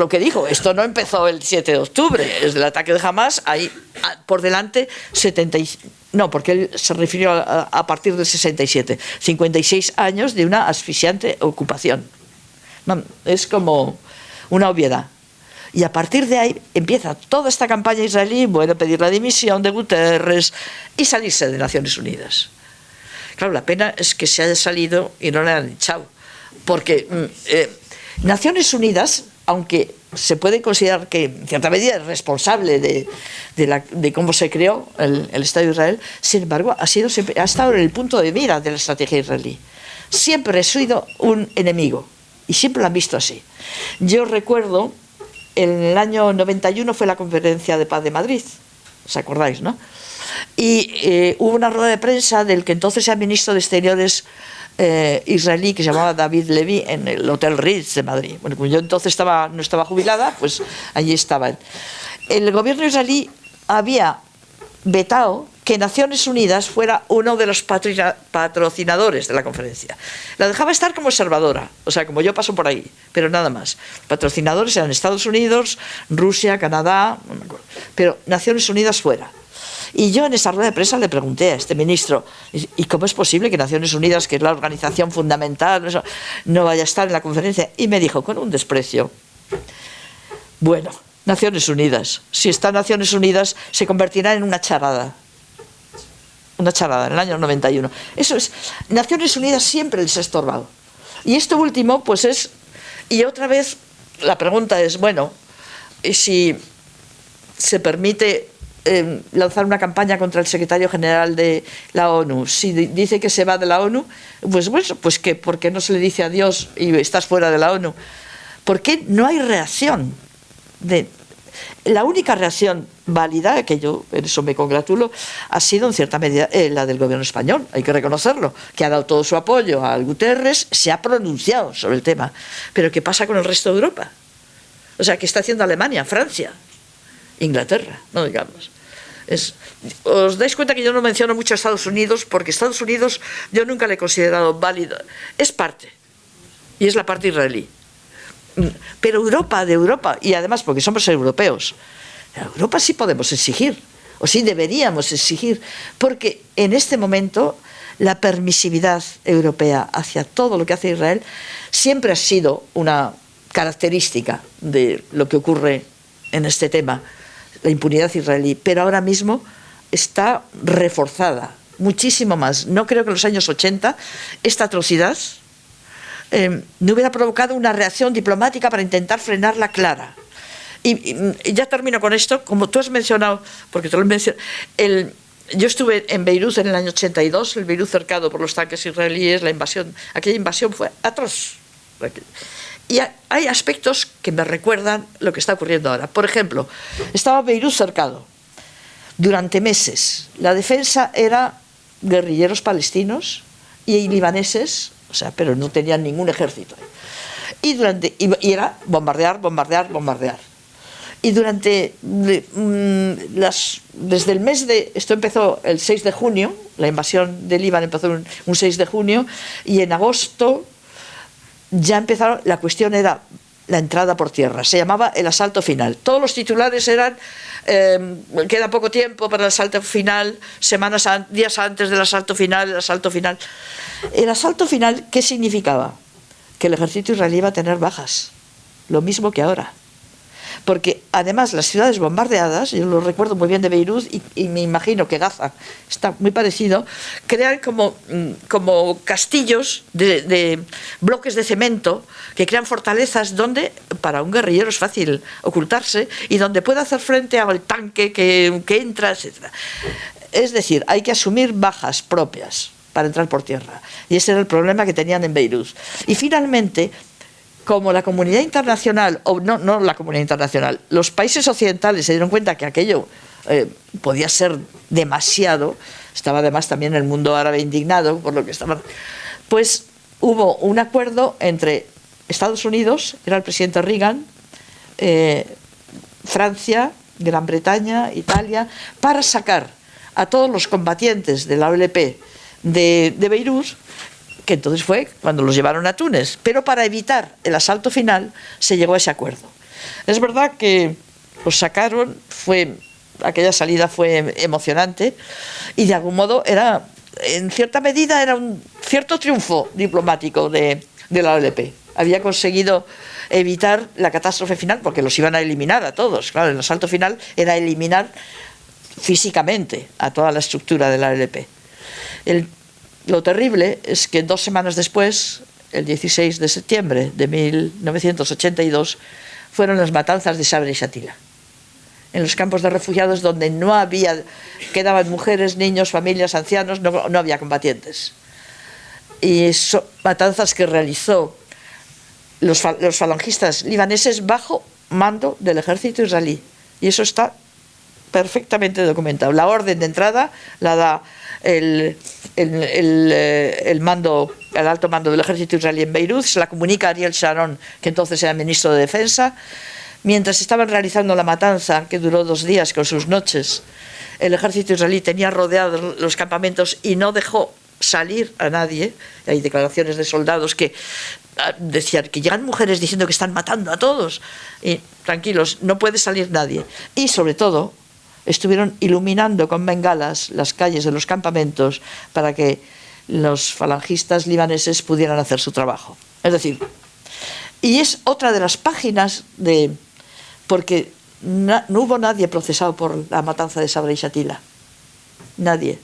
que dijo. Esto no empezó el 7 de octubre, es del ataque de Hamas, hay por delante 70... No, porque él se refirió a partir del 67, 56 años de una asfixiante ocupación. Es como una obviedad. Y a partir de ahí empieza toda esta campaña israelí, bueno, pedir la dimisión de Guterres y salirse de Naciones Unidas. Claro, la pena es que se haya salido y no le han echado. Porque Naciones Unidas, aunque se puede considerar que en cierta medida es responsable de cómo se creó el Estado de Israel, sin embargo ha estado en el punto de mira de la estrategia israelí. Siempre ha sido un enemigo y siempre lo han visto así. Yo recuerdo, en el año 91 fue la Conferencia de Paz de Madrid, ¿os acordáis, no? Y hubo una rueda de prensa del que entonces era ministro de Exteriores israelí, que se llamaba David Levy, en el Hotel Ritz de Madrid. Bueno, como yo entonces no estaba jubilada, pues allí estaba él. el gobierno israelí había vetado que Naciones Unidas fuera uno de los patrocinadores de la conferencia. La dejaba estar como observadora, o sea, como yo paso por ahí, pero nada más. Patrocinadores eran Estados Unidos, Rusia, Canadá, no me acuerdo, pero Naciones Unidas fuera. Y yo en esa rueda de prensa le pregunté a este ministro, ¿y cómo es posible que Naciones Unidas, que es la organización fundamental, no vaya a estar en la conferencia? Y me dijo, con un desprecio, bueno, Naciones Unidas, si está Naciones Unidas, se convertirá en una charada. Una charada, en el año 91. Eso es, Naciones Unidas siempre les ha estorbado. Y esto último, pues es, y otra vez la pregunta es, bueno, si se permite lanzar una campaña contra el secretario general de la ONU, si dice que se va de la ONU, pues bueno, pues que, ¿por qué no se le dice adiós y estás fuera de la ONU? ¿Por qué no hay reacción? La única reacción válida, que yo en eso me congratulo, ha sido en cierta medida la del gobierno español, hay que reconocerlo, que ha dado todo su apoyo al Guterres, se ha pronunciado sobre el tema. Pero ¿qué pasa con el resto de Europa? O sea, ¿qué está haciendo Alemania, Francia, Inglaterra? No digamos. Os dais cuenta que yo no menciono mucho a Estados Unidos, porque Estados Unidos yo nunca le he considerado válido. Es parte, y es la parte israelí. Pero Europa, de Europa, y además porque somos europeos, Europa sí podemos exigir, o sí deberíamos exigir, porque en este momento la permisividad europea hacia todo lo que hace Israel siempre ha sido una característica de lo que ocurre en este tema, la impunidad israelí, pero ahora mismo está reforzada muchísimo más. No creo que en los años 80 esta atrocidad no hubiera provocado una reacción diplomática para intentar frenarla clara. Y ya termino con esto, como tú has mencionado, porque te lo he mencionado, yo estuve en Beirut en el año 82, el Beirut cercado por los tanques israelíes, la invasión, aquella invasión fue atroz. Y hay aspectos que me recuerdan lo que está ocurriendo ahora. Por ejemplo, estaba Beirut cercado durante meses. La defensa era guerrilleros palestinos y libaneses, o sea, pero no tenían ningún ejército. Y era bombardear, bombardear, bombardear. Y desde el mes de... Esto empezó el 6 de junio, la invasión del Líbano empezó un 6 de junio, y en agosto ya empezaron, la cuestión era la entrada por tierra, se llamaba el asalto final. Todos los titulares eran, queda poco tiempo para el asalto final, días antes del asalto final, el asalto final. El asalto final, ¿qué significaba? Que el ejército israelí iba a tener bajas, lo mismo que ahora. Porque además las ciudades bombardeadas, yo lo recuerdo muy bien de Beirut y me imagino que Gaza está muy parecido, crean como castillos de bloques de cemento que crean fortalezas donde para un guerrillero es fácil ocultarse y donde puede hacer frente al tanque que entra, etc. Es decir, hay que asumir bajas propias para entrar por tierra. Y ese era el problema que tenían en Beirut. Y finalmente, como la comunidad internacional, o no la comunidad internacional, los países occidentales se dieron cuenta que aquello podía ser demasiado, estaba además también el mundo árabe indignado por lo que estaban, pues hubo un acuerdo entre Estados Unidos, era el presidente Reagan, Francia, Gran Bretaña, Italia, para sacar a todos los combatientes de la OLP de Beirut, que entonces fue cuando los llevaron a Túnez, pero para evitar el asalto final se llegó a ese acuerdo. Es verdad que los sacaron, aquella salida fue emocionante y de algún modo en cierta medida era un cierto triunfo diplomático de la OLP. Había conseguido evitar la catástrofe final porque los iban a eliminar a todos. Claro, el asalto final era eliminar físicamente a toda la estructura de la OLP. Lo terrible es que 2 semanas después, el 16 de septiembre de 1982, fueron las matanzas de Sabra y Shatila, en los campos de refugiados donde quedaban mujeres, niños, familias, ancianos, no había combatientes. Y son matanzas que realizó los falangistas libaneses bajo mando del ejército israelí. Y eso está perfectamente documentado. La orden de entrada la da el alto mando del ejército israelí en Beirut, se la comunica a Ariel Sharon, que entonces era ministro de Defensa, mientras estaban realizando la matanza, que duró 2 días con sus noches, el ejército israelí tenía rodeados los campamentos y no dejó salir a nadie. Hay declaraciones de soldados que decían que llegan mujeres diciendo que están matando a todos. Y tranquilos, no puede salir nadie. Y sobre todo, estuvieron iluminando con bengalas las calles de los campamentos para que los falangistas libaneses pudieran hacer su trabajo. Es decir, y es otra de las páginas de... porque no hubo nadie procesado por la matanza de Sabra y Shatila. Nadie.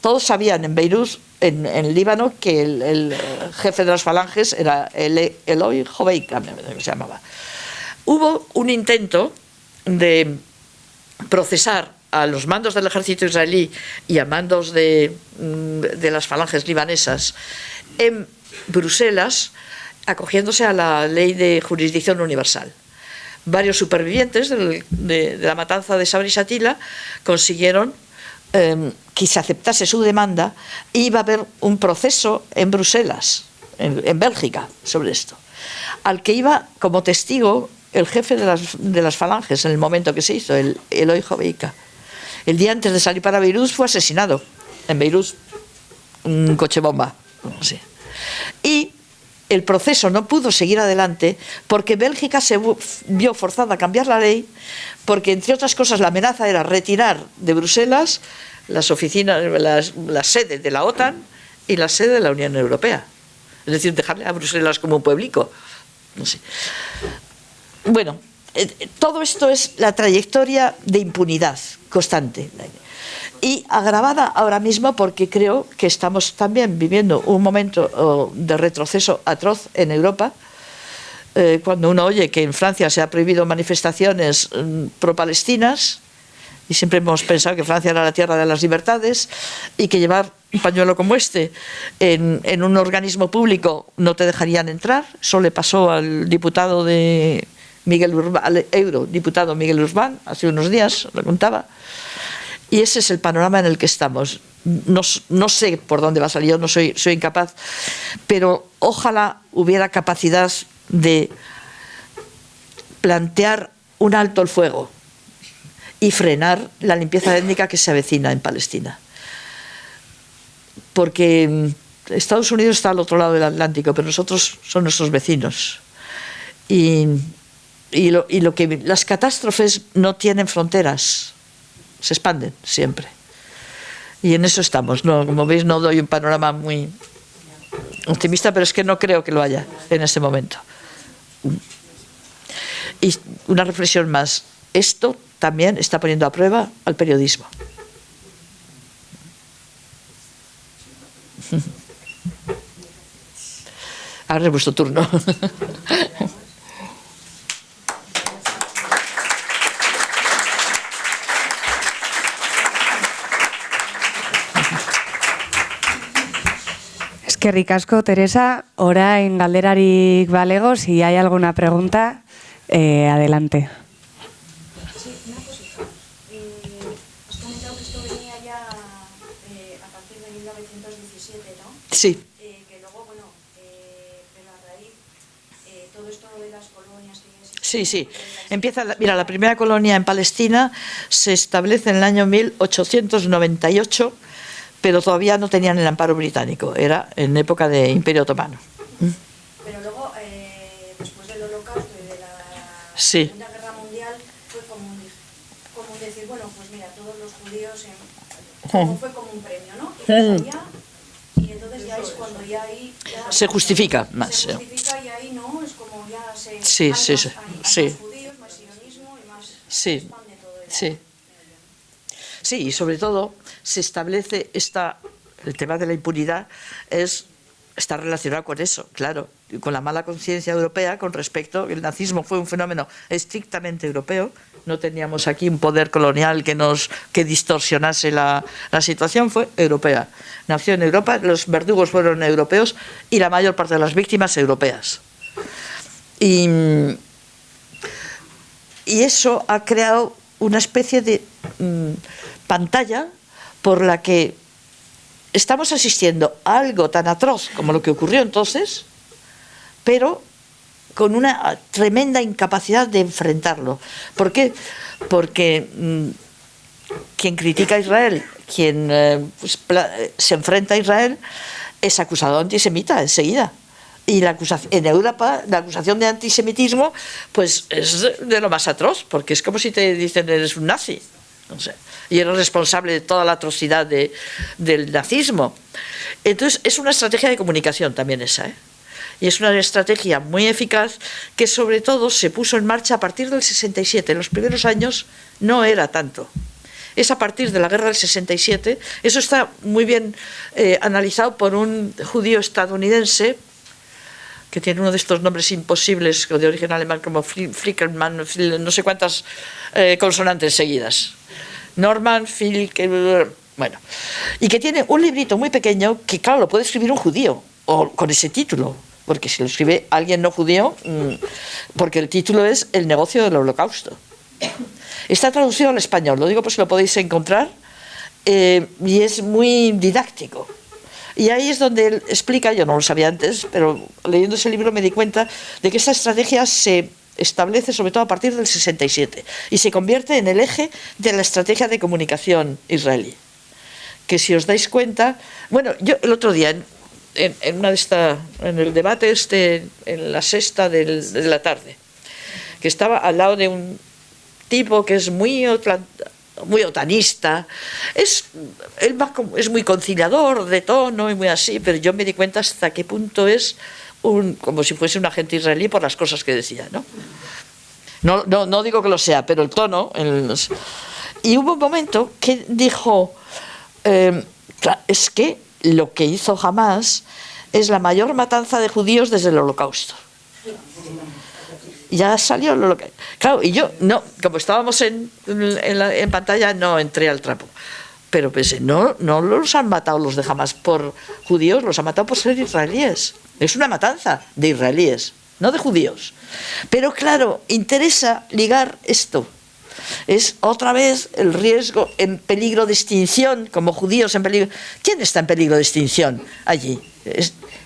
Todos sabían en Beirut, en Líbano, que el jefe de las falanges era Eloy Hoveika, se llamaba. Hubo un intento de procesar a los mandos del ejército israelí y a mandos de las falanges libanesas en Bruselas, acogiéndose a la ley de jurisdicción universal. Varios supervivientes de la matanza de Sabra y Shatila consiguieron que se aceptase su demanda, y iba a haber un proceso en Bruselas, en Bélgica, sobre esto, al que iba como testigo el jefe de las falanges en el momento que se hizo, el Eloy Hoveika. El día antes de salir para Beirut fue asesinado en Beirut, un coche bomba. Sí. Y el proceso no pudo seguir adelante porque Bélgica se vio forzada a cambiar la ley, porque entre otras cosas la amenaza era retirar de Bruselas las oficinas, la sede de la OTAN y la sede de la Unión Europea. Es decir, dejarle a Bruselas como un pueblico. No sé. Bueno, todo esto es la trayectoria de impunidad constante y agravada ahora mismo porque creo que estamos también viviendo un momento de retroceso atroz en Europa. Cuando uno oye que en Francia se ha prohibido manifestaciones pro-palestinas, y siempre hemos pensado que Francia era la tierra de las libertades y que llevar un pañuelo como este en un organismo público no te dejarían entrar. Eso le pasó al diputado de Miguel Urbán, al eurodiputado Miguel Urbán, hace unos días, lo contaba. Y ese es el panorama en el que estamos. No sé por dónde va a salir, yo no soy incapaz, pero ojalá hubiera capacidad de plantear un alto el fuego y frenar la limpieza étnica que se avecina en Palestina. Porque Estados Unidos está al otro lado del Atlántico, pero nosotros son nuestros vecinos. Y lo que las catástrofes no tienen fronteras, se expanden siempre. Y en eso estamos. No, como veis, no doy un panorama muy optimista, pero es que no creo que lo haya en este momento. Y una reflexión más. Esto también está poniendo a prueba al periodismo. Ahora es vuestro turno.
Eskerrik asko, Teresa. Orain galderarik balego, si hay alguna pregunta, adelante.
Sí, una cosita. Has comentado que esto venía ya a partir de 1917, ¿no?
Sí.
Que luego, bueno, pero a raíz, todo esto de las colonias que ya
Sí, sí. Mira, la primera colonia en Palestina se establece en el año 1898, pero todavía no tenían el amparo británico, era en época de Imperio Otomano.
Pero luego, después del Holocausto y de la
Sí.
Segunda Guerra Mundial, fue como decir, bueno, pues mira, todos los judíos, fue como un premio, ¿no? Y entonces ya es cuando ya ahí... Ya
Se justifica más.
Se justifica y ahí no, es como ya se...
Sí, sí, sí.
Hay más judíos, más sionismo y más...
Sí,
expande todo eso.
sí. Sí, y sobre todo se establece el tema de la impunidad está relacionado con eso, claro, con la mala conciencia europea con respecto, el nazismo fue un fenómeno estrictamente europeo, no teníamos aquí un poder colonial que distorsionase la situación, fue europea. Nació en Europa, los verdugos fueron europeos y la mayor parte de las víctimas europeas. Y eso ha creado una especie de pantalla por la que estamos asistiendo a algo tan atroz como lo que ocurrió entonces, pero con una tremenda incapacidad de enfrentarlo. ¿Por qué? Porque quien critica a Israel, quien se enfrenta a Israel, es acusado de antisemita enseguida. Y en Europa la acusación de antisemitismo pues es de lo más atroz, porque es como si te dicen eres un nazi, o sea, y eres responsable de toda la atrocidad del nazismo. Entonces es una estrategia de comunicación también esa, ¿eh? Y es una estrategia muy eficaz que sobre todo se puso en marcha a partir del 67. En los primeros años no era tanto. Es a partir de la guerra del 67. Eso está muy bien analizado por un judío estadounidense que tiene uno de estos nombres imposibles de origen alemán como Flickerman, no sé cuántas consonantes seguidas. Norman, bueno, y que tiene un librito muy pequeño que claro lo puede escribir un judío o con ese título, porque si lo escribe alguien no judío, porque el título es El negocio del Holocausto. Está traducido al español, lo digo por si lo podéis encontrar, y es muy didáctico. Y ahí es donde él explica, yo no lo sabía antes, pero leyendo ese libro me di cuenta de que esta estrategia se establece sobre todo a partir del 67 y se convierte en el eje de la estrategia de comunicación israelí. Que si os dais cuenta, bueno, yo el otro día en el debate en la sexta de la tarde, que estaba al lado de un tipo que es muy otanista, es muy conciliador de tono y muy así, pero yo me di cuenta hasta qué punto es como si fuese un agente israelí por las cosas que decía, ¿no? No digo que lo sea, pero el tono. Y hubo un momento que dijo, es que lo que hizo Hamás es la mayor matanza de judíos desde el Holocausto. Ya salió lo que... Claro, y yo, no, como estábamos en pantalla, no entré al trapo. Pero pensé, no los han matado los de Hamás por judíos, los han matado por ser israelíes. Es una matanza de israelíes, no de judíos. Pero claro, interesa ligar esto. Es otra vez el riesgo en peligro de extinción, como judíos en peligro... ¿Quién está en peligro de extinción allí?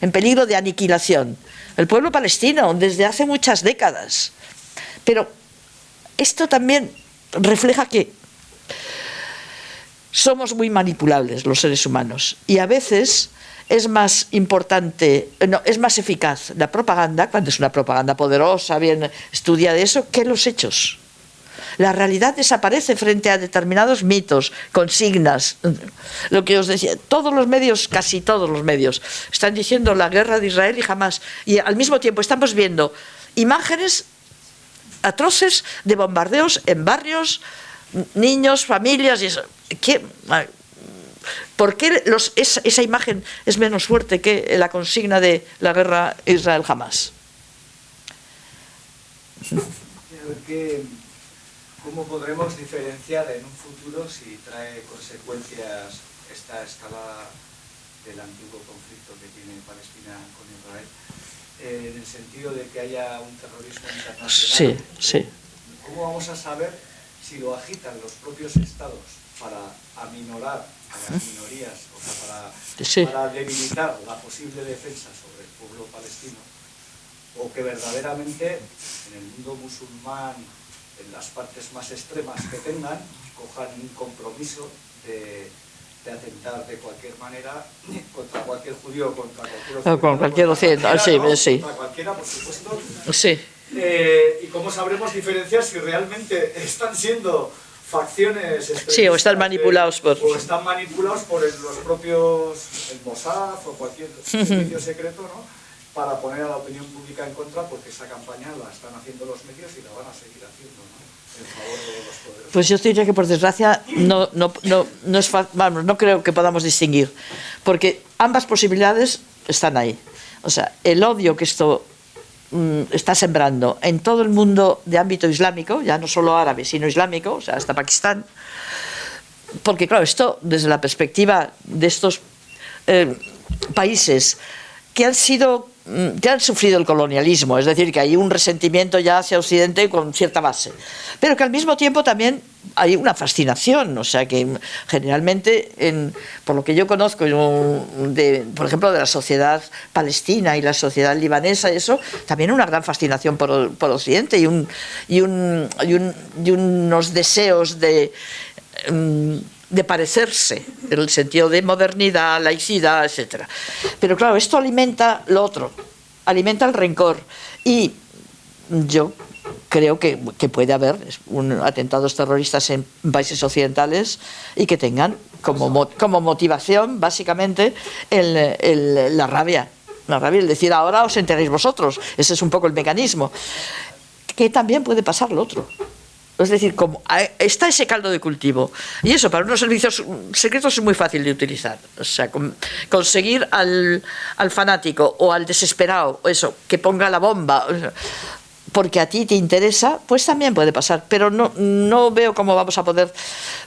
En peligro de aniquilación. El pueblo palestino, desde hace muchas décadas. Pero esto también refleja que somos muy manipulables los seres humanos y a veces es más importante, es más eficaz la propaganda, cuando es una propaganda poderosa, bien estudiada eso, que los hechos. La realidad desaparece frente a determinados mitos, consignas. Lo que os decía, todos los medios, casi todos los medios, están diciendo la guerra de Israel y Hamás. Y al mismo tiempo estamos viendo imágenes atroces de bombardeos en barrios, niños, familias y eso. ¿Por qué esa imagen es menos fuerte que la consigna de la guerra Israel-Hamás?
¿Cómo podremos diferenciar en un futuro si trae consecuencias esta escalada del antiguo conflicto que tiene Palestina con Israel, en el sentido de que haya un terrorismo internacional?
Sí.
¿Cómo vamos a saber si lo agitan los propios estados para aminorar a las minorías, o sea, para debilitar la posible defensa sobre el pueblo palestino, o que verdaderamente en el mundo musulmán, en las partes más extremas que tengan, cojan un compromiso de atentar de cualquier manera contra cualquier judío, contra cualquier occidental, contra cualquiera, por supuesto.
Sí.
¿Y cómo sabremos diferenciar si realmente están siendo facciones
o están manipulados por...
o están manipulados por los propios, el Mossad o cualquier servicio secreto, ¿no?, para poner a la opinión pública en contra, porque esa campaña la están haciendo los medios y la van a seguir haciendo, ¿no?, en favor de los poderosos?
Pues yo diría que por desgracia no creo que podamos distinguir, porque ambas posibilidades están ahí. O sea, el odio que esto está sembrando en todo el mundo de ámbito islámico, ya no solo árabe, sino islámico, o sea, hasta Pakistán, porque claro, esto desde la perspectiva de estos países que han sufrido el colonialismo, es decir, que hay un resentimiento ya hacia Occidente con cierta base, pero que al mismo tiempo también hay una fascinación, o sea que generalmente, por lo que yo conozco, por ejemplo, de la sociedad palestina y la sociedad libanesa, eso, también una gran fascinación por Occidente y unos deseos de parecerse, en el sentido de modernidad, laicidad, etc. Pero claro, esto alimenta lo otro, alimenta el rencor, y yo creo que puede haber atentados terroristas en países occidentales y que tengan como motivación básicamente la rabia, el decir ahora os enteréis vosotros. Ese es un poco el mecanismo, que también puede pasar lo otro. Es decir, como está ese caldo de cultivo, y eso para unos servicios secretos es muy fácil de utilizar. O sea, conseguir al fanático o al desesperado, eso, que ponga la bomba, porque a ti te interesa, pues también puede pasar. Pero no veo cómo vamos a poder,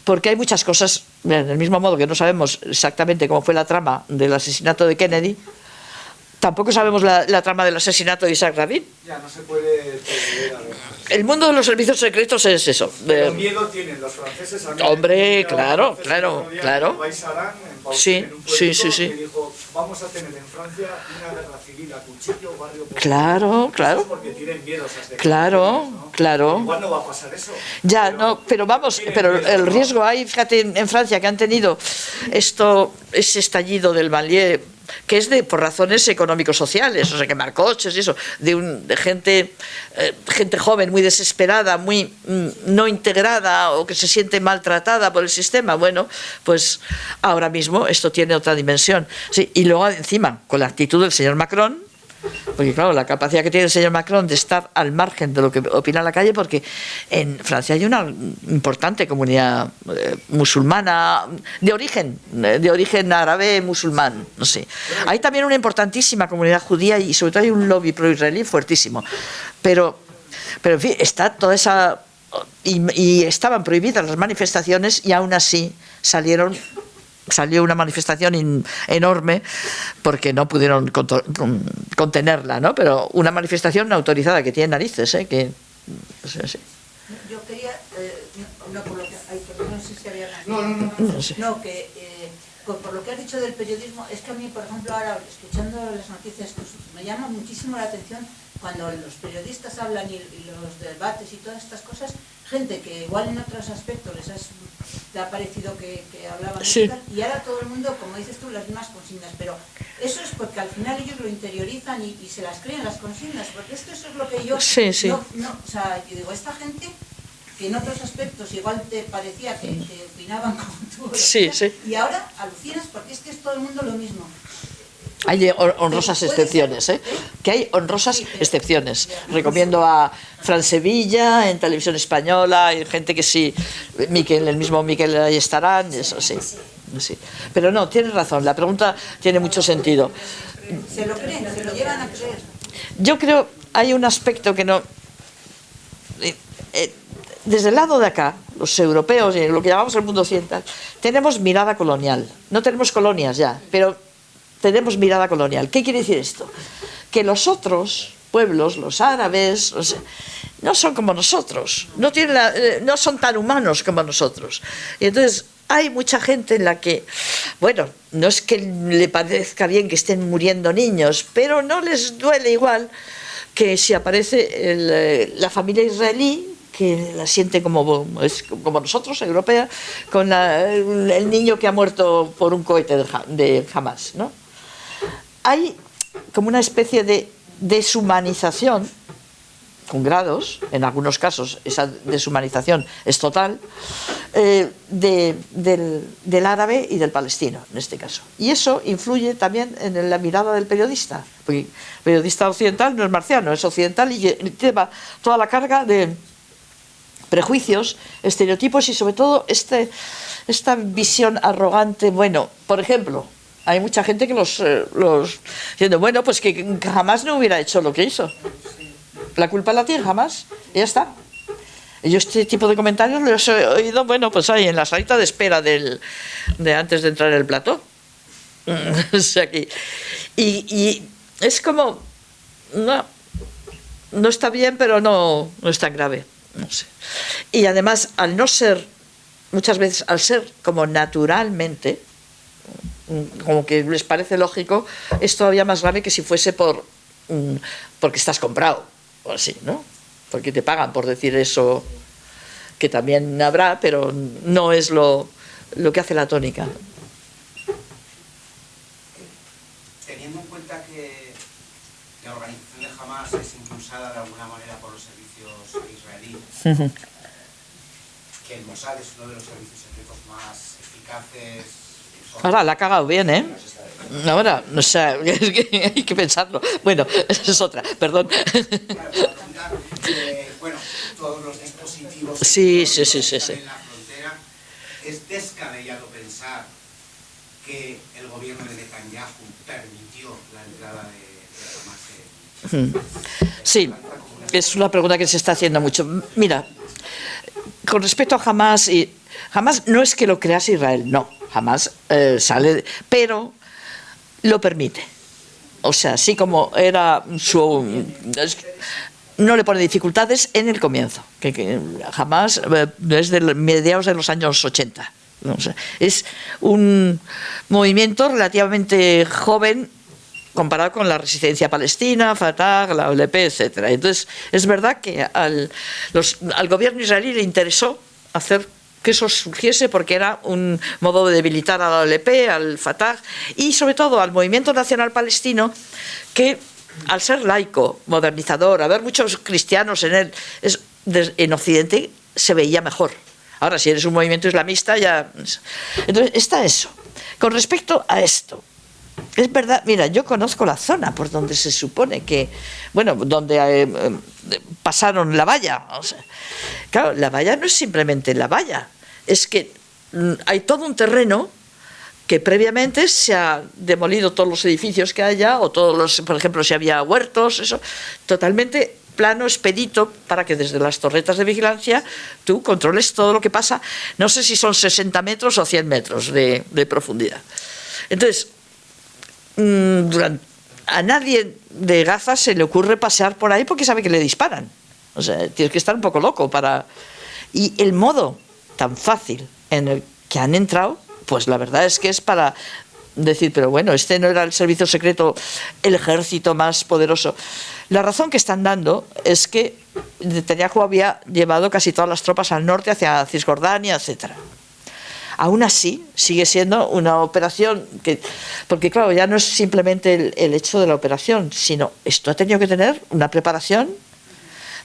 porque hay muchas cosas, del mismo modo que no sabemos exactamente cómo fue la trama del asesinato de Kennedy, tampoco sabemos la trama del asesinato de Isaac Rabin.
Ya, no se puede prever, a ver.
El mundo de los servicios secretos es eso.
Pero miedo tienen los franceses.
Hombre, claro. Sí.
Que dijo, vamos a tener en Francia una guerra civil a cuchillo, barrio por
Claro.
Porque tienen miedo esas declaraciones,
Claro.
¿no? Igual no va a pasar eso.
Ya, pero el riesgo hay, fíjate, en Francia, que han tenido ese estallido del Banlieue, que es por razones económico-sociales, o sea, quemar coches y eso, de gente joven, muy desesperada, muy no integrada, o que se siente maltratada por el sistema. Bueno, pues ahora mismo esto tiene otra dimensión. Sí, y luego encima, con la actitud del señor Macron, porque claro, la capacidad que tiene el señor Macron de estar al margen de lo que opina la calle, porque en Francia hay una importante comunidad musulmana de origen árabe musulmán, no sé. Hay también una importantísima comunidad judía y sobre todo hay un lobby pro-israelí fuertísimo. Pero en fin, está toda esa... Y estaban prohibidas las manifestaciones y aún así salió una manifestación enorme porque no pudieron contenerla, ¿no? Pero una manifestación autorizada que tiene narices, que sí.
Yo quería, no por lo que, no sé si había por lo que has dicho del periodismo, es que a mí, por ejemplo, ahora escuchando las noticias, pues, me llama muchísimo la atención cuando los periodistas hablan y los debates y todas estas cosas, gente que igual en otros aspectos te ha parecido que hablaban
sí.
Y ahora todo el mundo, como dices tú, las mismas consignas, pero eso es porque al final ellos lo interiorizan y se las creen las consignas, porque es que eso es lo que yo o sea, yo digo, esta gente que en otros aspectos igual te parecía que opinaban como tú, y ahora alucinas porque es que es todo el mundo lo mismo.
Hay honrosas excepciones, que hay honrosas excepciones. Recomiendo a Fran Sevilla en Televisión Española, hay gente que sí, el mismo Miquel ahí estarán, eso sí. Pero no, tienes razón, la pregunta tiene mucho sentido.
¿Se lo creen? ¿Se lo llegan a creer?
Yo creo hay un aspecto que no... Desde el lado de acá, los europeos, y lo que llamamos el mundo occidental, tenemos mirada colonial. No tenemos colonias ya, pero tenemos mirada colonial. ¿Qué quiere decir esto? Que los otros pueblos, los árabes, no son como nosotros, no son tan humanos como nosotros. Y entonces hay mucha gente en la que, bueno, no es que le parezca bien que estén muriendo niños, pero no les duele igual que si aparece la familia israelí, que la siente como nosotros, europea, con el niño que ha muerto por un cohete de Hamas, ¿no? Hay como una especie de deshumanización, con grados, en algunos casos esa deshumanización es total, del árabe y del palestino, en este caso. Y eso influye también en la mirada del periodista, porque el periodista occidental no es marciano, es occidental y lleva toda la carga de prejuicios, estereotipos y sobre todo esta visión arrogante. Bueno, por ejemplo, hay mucha gente que los diciendo, bueno, pues que jamás no hubiera hecho lo que hizo. La culpa la tiene jamás, y ya está. Yo este tipo de comentarios los he oído, bueno, pues ahí en la salita de espera de antes de entrar en el plató. O sea que, y es como, no está bien, pero no es tan grave. No sé. Y además, al no ser, muchas veces, al ser como naturalmente, como que les parece lógico, es todavía más grave que si fuese porque estás comprado, o así, ¿no? Porque te pagan por decir eso, que también habrá, pero no es lo que hace la tónica.
Teniendo en cuenta que la organización de Hamas es impulsada de alguna manera por los servicios israelíes, que el Mossad es uno de los servicios secretos más eficaces.
Ahora, la ha cagado bien, ¿eh? Ahora, o sea, es que hay que pensarlo. Bueno, esa es otra, perdón.
Bueno, todos los dispositivos
sí.
en la frontera, es descabellado pensar que el gobierno de Netanyahu permitió la entrada de Hamas.
Sí, es una pregunta que se está haciendo mucho. Mira, con respecto a Hamas, Hamas no es que lo crease Israel, no, Hamas sale, pero lo permite. O sea, así como era no le pone dificultades en el comienzo, que Hamas desde mediados de los años 80. No sé, es un movimiento relativamente joven comparado con la resistencia palestina, Fatah, la OLP, etc. Entonces, es verdad que al gobierno israelí le interesó hacer que eso surgiese porque era un modo de debilitar a la OLP, al Fatah y sobre todo al movimiento nacional palestino, que al ser laico, modernizador, haber muchos cristianos en él, en Occidente se veía mejor. Ahora, si eres un movimiento islamista, ya... Entonces, está eso. Con respecto a esto, es verdad, mira, yo conozco la zona por donde se supone que, bueno, donde pasaron la valla. O sea, claro, la valla no es simplemente la valla, es que hay todo un terreno que previamente se ha demolido todos los edificios que haya, o todos los, por ejemplo, si había huertos, eso, totalmente plano, expedito, para que desde las torretas de vigilancia tú controles todo lo que pasa, no sé si son 60 metros o 100 metros de profundidad. Entonces, a nadie de Gaza se le ocurre pasear por ahí porque sabe que le disparan. O sea, tienes que estar un poco loco para... Y el modo tan fácil en el que han entrado, pues la verdad es que es para decir, pero bueno, este no era el servicio secreto, el ejército más poderoso. La razón que están dando es que Netanyahu había llevado casi todas las tropas al norte, hacia Cisjordania, etcétera. Aún así, sigue siendo una operación que... Porque, claro, ya no es simplemente el hecho de la operación, sino esto ha tenido que tener una preparación.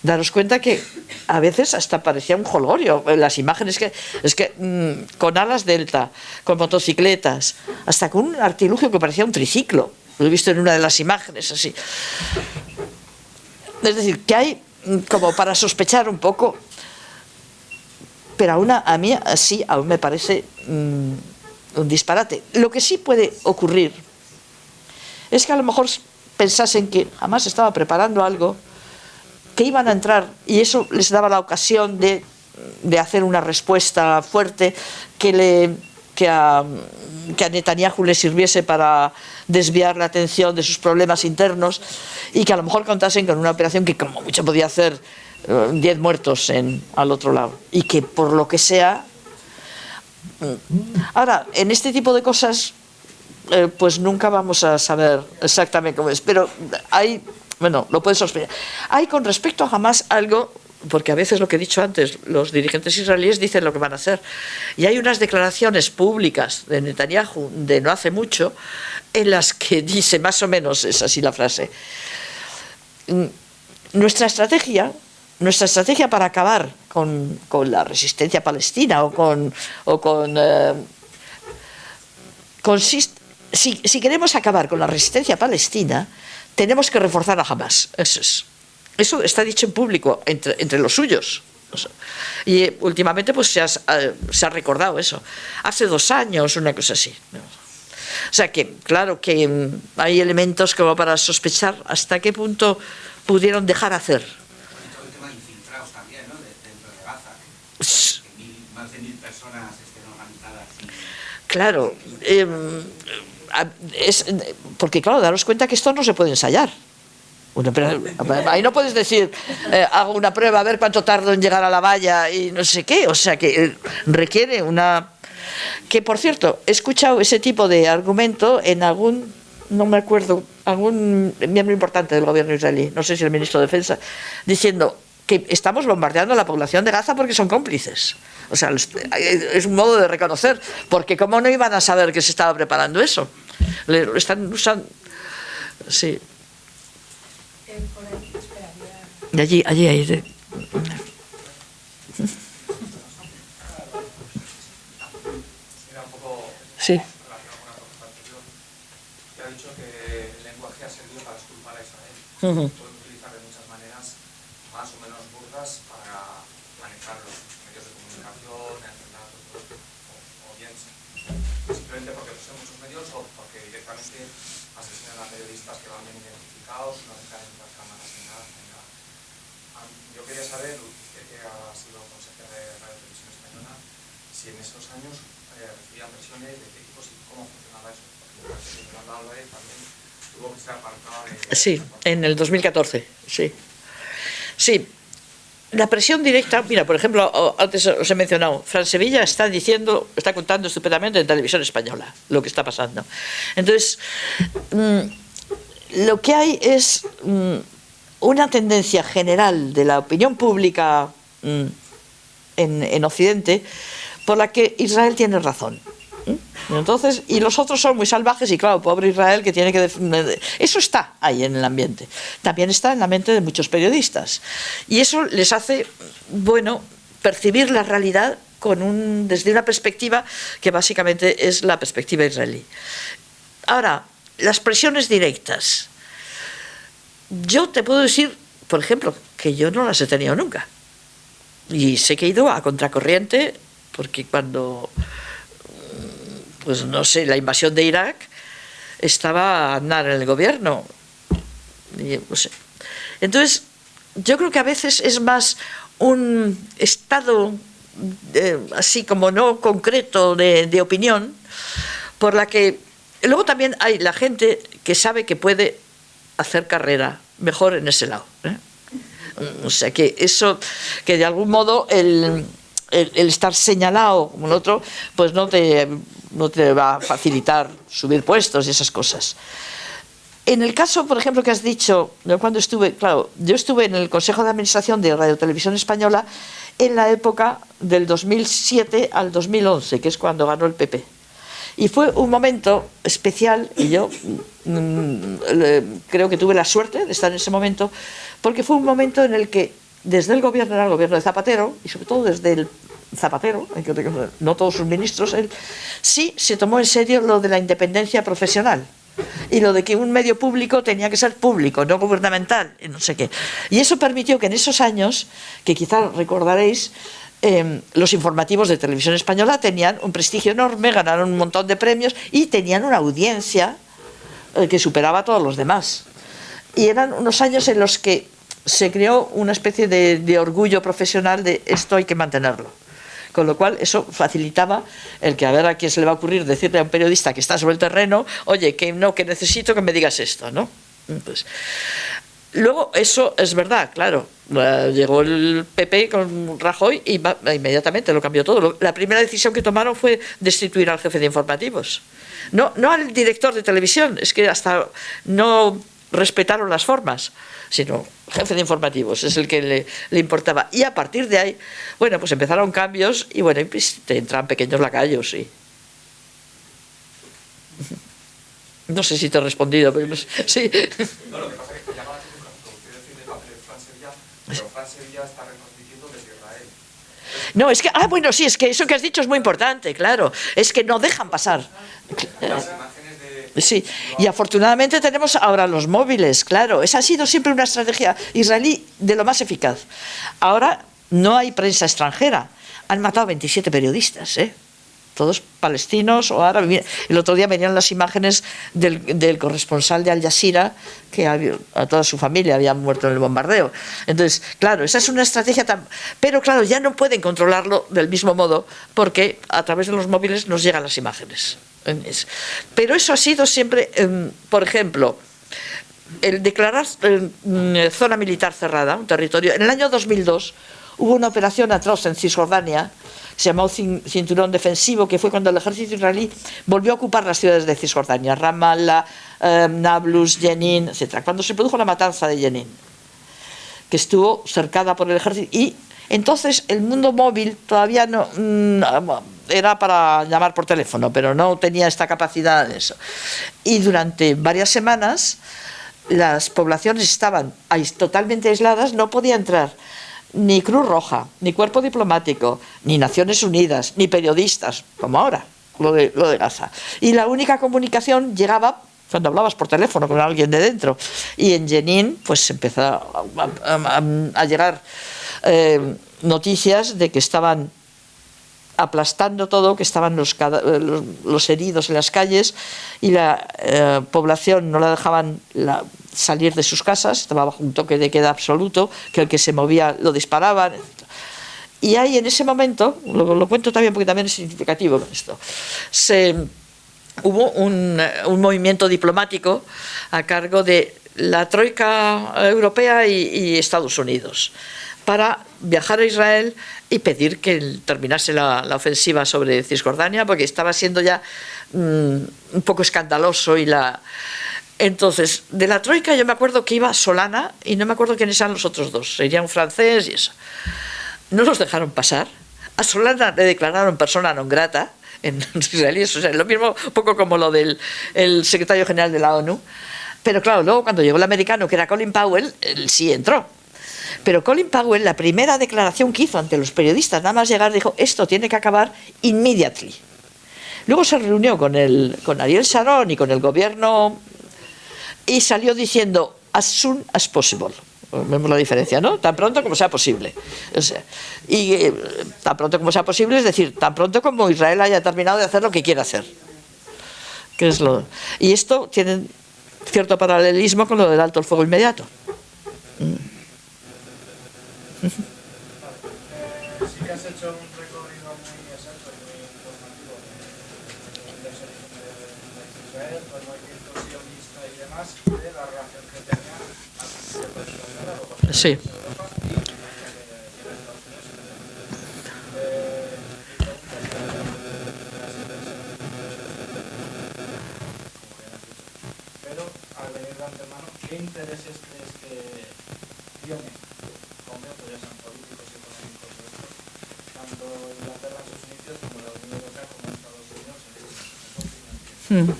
Daros cuenta que a veces hasta parecía un jolgorio. Las imágenes con alas delta, con motocicletas, hasta con un artilugio que parecía un triciclo. Lo he visto en una de las imágenes, así. Es decir, que hay como para sospechar un poco... Pero a mí así aún me parece un disparate. Lo que sí puede ocurrir es que a lo mejor pensasen que jamás estaba preparando algo, que iban a entrar y eso les daba la ocasión de hacer una respuesta fuerte que a Netanyahu le sirviese para desviar la atención de sus problemas internos y que a lo mejor contasen con una operación que como mucho podía hacer 10 muertos al otro lado y que por lo que sea... Ahora, en este tipo de cosas pues nunca vamos a saber exactamente cómo es, pero hay, bueno, lo puedes sospechar. Hay con respecto a Hamas algo, porque a veces lo que he dicho antes, los dirigentes israelíes dicen lo que van a hacer, y hay unas declaraciones públicas de Netanyahu de no hace mucho en las que dice, más o menos es así la frase, nuestra estrategia para acabar con la resistencia palestina si queremos acabar con la resistencia palestina, tenemos que reforzar a Hamas. Eso está dicho en público entre los suyos. Y últimamente pues se ha recordado eso. Hace 2 años, una cosa así. O sea que, claro que hay elementos como para sospechar hasta qué punto pudieron dejar hacer.
Más de 1000 personas estén organizadas.
Claro, porque claro, daros cuenta que esto no se puede ensayar. Bueno, pero ahí no puedes decir, hago una prueba a ver cuánto tardo en llegar a la valla y no sé qué. O sea, que requiere una... Que, por cierto, he escuchado ese tipo de argumento en algún, no me acuerdo, algún miembro importante del gobierno israelí, no sé si el ministro de Defensa, diciendo que estamos bombardeando a la población de Gaza porque son cómplices. O sea, es un modo de reconocer, porque ¿cómo no iban a saber que se estaba preparando eso? Lo están usando... Sí. De allí. Sí.
Relacionado con la pregunta anterior, que ha dicho que el lenguaje ha servido para exculpar a Israel. Pueden utilizar de muchas maneras, más o menos burdas, para manejar los medios de comunicación, o bien simplemente porque son muchos medios o porque directamente asesinan a periodistas que van bien identificados, no dejan entrar cámaras ni nada. Yo quería saber, usted que ha sido consejero de Radio Televisión Española, si en esos años recibían versiones de qué tipos y cómo funcionaba eso. Porque Yolanda Álvarez también tuvo que ser apartada de...
Sí, en el 2014, sí. Sí, la presión directa, mira, por ejemplo, antes os he mencionado, Fran Sevilla está contando estupendamente en Televisión Española lo que está pasando. Entonces, lo que hay es una tendencia general de la opinión pública en Occidente, por la que Israel tiene razón. Entonces, y los otros son muy salvajes y claro, pobre Israel que tiene que defender. Eso está ahí en el ambiente. También está en la mente de muchos periodistas. Y eso les hace, bueno, percibir la realidad desde una perspectiva que básicamente es la perspectiva israelí. Ahora, las presiones directas. Yo te puedo decir, por ejemplo, que yo no las he tenido nunca. Y sé que he ido a contracorriente, porque cuando, pues no sé, la invasión de Irak, estaba Aznar en el gobierno. Y, no sé. Entonces, yo creo que a veces es más un estado así como no concreto de opinión, por la que luego también hay la gente que sabe que puede hacer carrera mejor en ese lado. O sea que eso, que de algún modo el estar señalado como el otro, pues no te va a facilitar subir puestos y esas cosas. En el caso, por ejemplo, que has dicho, cuando estuve, claro, yo estuve en el Consejo de Administración de Radio Televisión Española en la época del 2007 al 2011, que es cuando ganó el PP. Y fue un momento especial, y yo creo que tuve la suerte de estar en ese momento, porque fue un momento en el que desde el gobierno, era el gobierno de Zapatero, y sobre todo desde el Zapatero, no todos sus ministros, él sí se tomó en serio lo de la independencia profesional y lo de que un medio público tenía que ser público, no gubernamental, y no sé qué. Y eso permitió que en esos años, que quizás recordaréis, los informativos de Televisión Española tenían un prestigio enorme, ganaron un montón de premios y tenían una audiencia que superaba a todos los demás. Y eran unos años en los que se creó una especie de orgullo profesional de esto hay que mantenerlo. Con lo cual eso facilitaba el que a ver a quién se le va a ocurrir decirle a un periodista que está sobre el terreno, oye, que necesito que me digas esto, ¿no? Pues, luego eso es verdad, claro. Llegó el PP con Rajoy y inmediatamente lo cambió todo. La primera decisión que tomaron fue destituir al jefe de informativos. No al director de televisión, es que hasta no respetaron las formas, sino jefe de informativos, es el que le importaba. Y a partir de ahí, bueno, pues empezaron cambios y bueno, pues te entran pequeños lacayos, sí. No sé si te he respondido, pero sí.
No, lo que pasa es que llama la atención cuando usted decide el papel de Fran Sevilla, pero Fran Sevilla está retransmitiendo desde Israel.
No, es que, bueno, sí, es que eso que has dicho es muy importante, claro. Es que no dejan pasar.
Las imágenes de...
Sí, y afortunadamente tenemos ahora los móviles, claro. Esa ha sido siempre una estrategia israelí de lo más eficaz. Ahora no hay prensa extranjera. Han matado 27 periodistas, todos palestinos o árabes. El otro día venían las imágenes del corresponsal de Al Jazeera, que a toda su familia habían muerto en el bombardeo. Entonces, claro, esa es una estrategia pero claro, ya no pueden controlarlo del mismo modo, porque a través de los móviles nos llegan las imágenes. Pero eso ha sido siempre, por ejemplo, el declarar zona militar cerrada, un territorio. En el año 2002 hubo una operación atroz en Cisjordania, se llamó Cinturón Defensivo, que fue cuando el ejército israelí volvió a ocupar las ciudades de Cisjordania, Ramallah, Nablus, Jenin, etc. Cuando se produjo la matanza de Jenin, que estuvo cercada por el ejército, y entonces el mundo móvil todavía no era para llamar por teléfono, pero no tenía esta capacidad de eso. Y durante varias semanas las poblaciones estaban totalmente aisladas, no podía entrar ni Cruz Roja, ni Cuerpo Diplomático, ni Naciones Unidas, ni periodistas, como ahora, lo de Gaza. Y la única comunicación llegaba cuando hablabas por teléfono con alguien de dentro. Y en Jenin pues empezó a llegar noticias de que estaban aplastando todo, que estaban los heridos en las calles, y la población no la dejaban salir de sus casas, estaba bajo un toque de queda absoluto, que el que se movía lo disparaban, etc. Y ahí en ese momento, lo cuento también porque también es significativo con esto, hubo un movimiento diplomático a cargo de la Troika Europea y Estados Unidos para viajar a Israel y pedir que terminase la ofensiva sobre Cisjordania, porque estaba siendo ya un poco escandaloso. Entonces, de la Troika yo me acuerdo que iba Solana y no me acuerdo quiénes eran los otros dos, sería un francés y eso. No los dejaron pasar. A Solana le declararon persona non grata en los israelíes, o sea, lo mismo un poco como lo del secretario general de la ONU. Pero claro, luego cuando llegó el americano, que era Colin Powell, él sí entró. Pero Colin Powell, la primera declaración que hizo ante los periodistas, nada más llegar, dijo: esto tiene que acabar immediately. Luego se reunió con Ariel Sharon y con el gobierno y salió diciendo as soon as possible. Vemos la diferencia, ¿no? Tan pronto como sea posible. O sea, tan pronto como sea posible, es decir, tan pronto como Israel haya terminado de hacer lo que quiere hacer. Y esto tiene cierto paralelismo con lo del alto el fuego inmediato.
Sí que has hecho un recorrido muy exacto y muy informativo de Israel, del movimiento sionista y demás, de la relación que tenía al principio con Israel,
Sí.
Pero al venir de antemano, ¿qué intereses crees que tiene? Ya sean políticos y económicos de esto, tanto Inglaterra en sus inicios como la Unión Europea como Estados Unidos?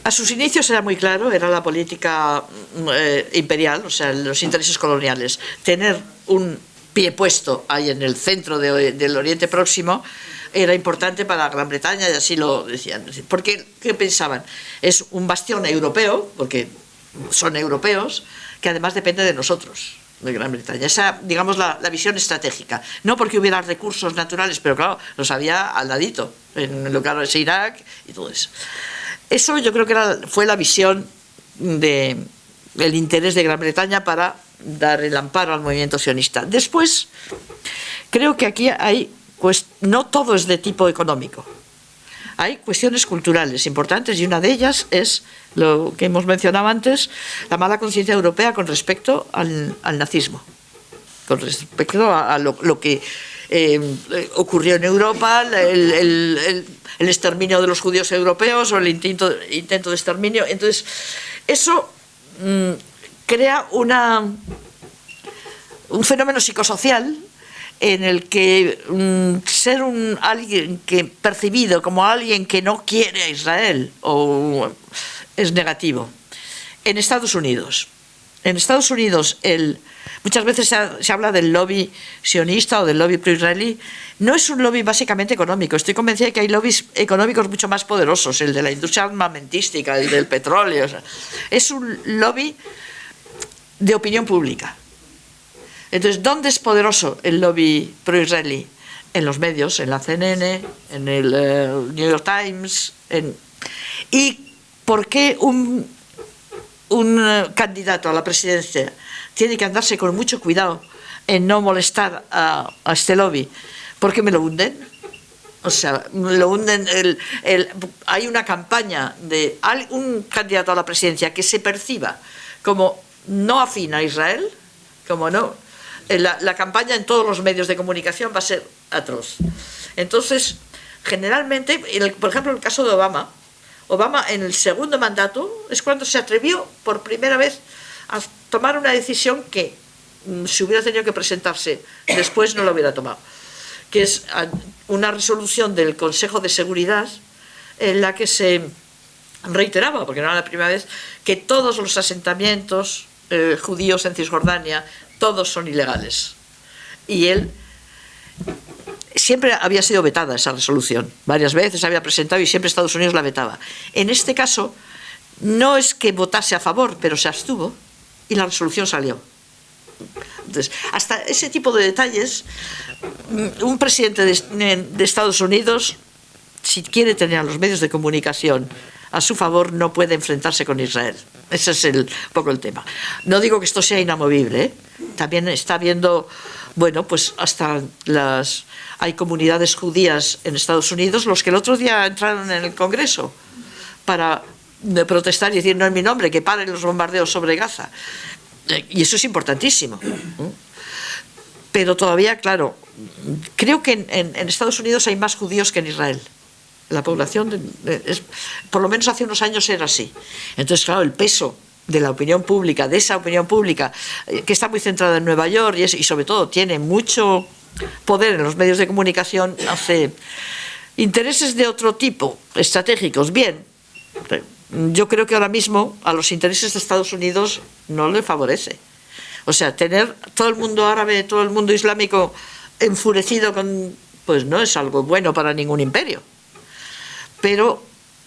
A sus inicios era muy claro, era la política imperial, o sea, los intereses coloniales. Tener un pie puesto ahí en el centro del Oriente Próximo era importante para Gran Bretaña, y así lo decían. Porque, ¿qué pensaban? Es un bastión europeo, porque son europeos, que además depende de nosotros, de Gran Bretaña. Esa, digamos, la visión estratégica. No porque hubiera recursos naturales, pero claro, los había al ladito, en lo que ahora es Irak y todo eso. Eso yo creo que fue la visión del interés de Gran Bretaña para dar el amparo al movimiento sionista. Después, creo que aquí no todo es de tipo económico. Hay cuestiones culturales importantes y una de ellas es lo que hemos mencionado antes, la mala conciencia europea con respecto al nazismo, con respecto a lo que ocurrió en Europa, el exterminio de los judíos europeos o el intento de exterminio. Entonces, eso crea un fenómeno psicosocial en el que ser alguien percibido como alguien que no quiere a Israel es negativo. En Estados Unidos, muchas veces se habla del lobby sionista o del lobby pro-israelí. No es un lobby básicamente económico. Estoy convencida de que hay lobbies económicos mucho más poderosos, el de la industria armamentística, el del petróleo. O sea, es un lobby de opinión pública. Entonces, ¿dónde es poderoso el lobby pro-israelí? En los medios, en la CNN, en el New York Times. ¿Y por qué un candidato a la presidencia tiene que andarse con mucho cuidado en no molestar a este lobby? Porque me lo hunden. O sea, lo hunden. Hay una campaña de un candidato a la presidencia que se perciba como no afín a Israel, como no. La campaña en todos los medios de comunicación va a ser atroz. Entonces, generalmente, por ejemplo, en el caso de Obama en el segundo mandato es cuando se atrevió por primera vez a tomar una decisión que, si hubiera tenido que presentarse después, no lo hubiera tomado, que es una resolución del Consejo de Seguridad en la que se reiteraba, porque no era la primera vez, que todos los asentamientos judíos en Cisjordania, todos son ilegales. Y él siempre había sido vetada esa resolución, varias veces había presentado y siempre Estados Unidos la vetaba. En este caso, no es que votase a favor, pero se abstuvo y la resolución salió. Entonces, hasta ese tipo de detalles, un presidente de Estados Unidos, si quiere tener a los medios de comunicación a su favor, no puede enfrentarse con Israel. Ese es un poco el tema. No digo que esto sea inamovible, ¿eh? También está habiendo, bueno, pues hasta hay comunidades judías en Estados Unidos, los que el otro día entraron en el Congreso para protestar y decir, no en mi nombre, que paren los bombardeos sobre Gaza. Y eso es importantísimo. Pero todavía, claro, creo que en Estados Unidos hay más judíos que en Israel. La población, por lo menos hace unos años era así. Entonces, claro, el peso de la opinión pública, de esa opinión pública, que está muy centrada en Nueva York y sobre todo tiene mucho poder en los medios de comunicación, hace intereses de otro tipo, estratégicos, bien. Yo creo que ahora mismo a los intereses de Estados Unidos no le favorece. O sea, tener todo el mundo árabe, todo el mundo islámico enfurecido pues no es algo bueno para ningún imperio. Pero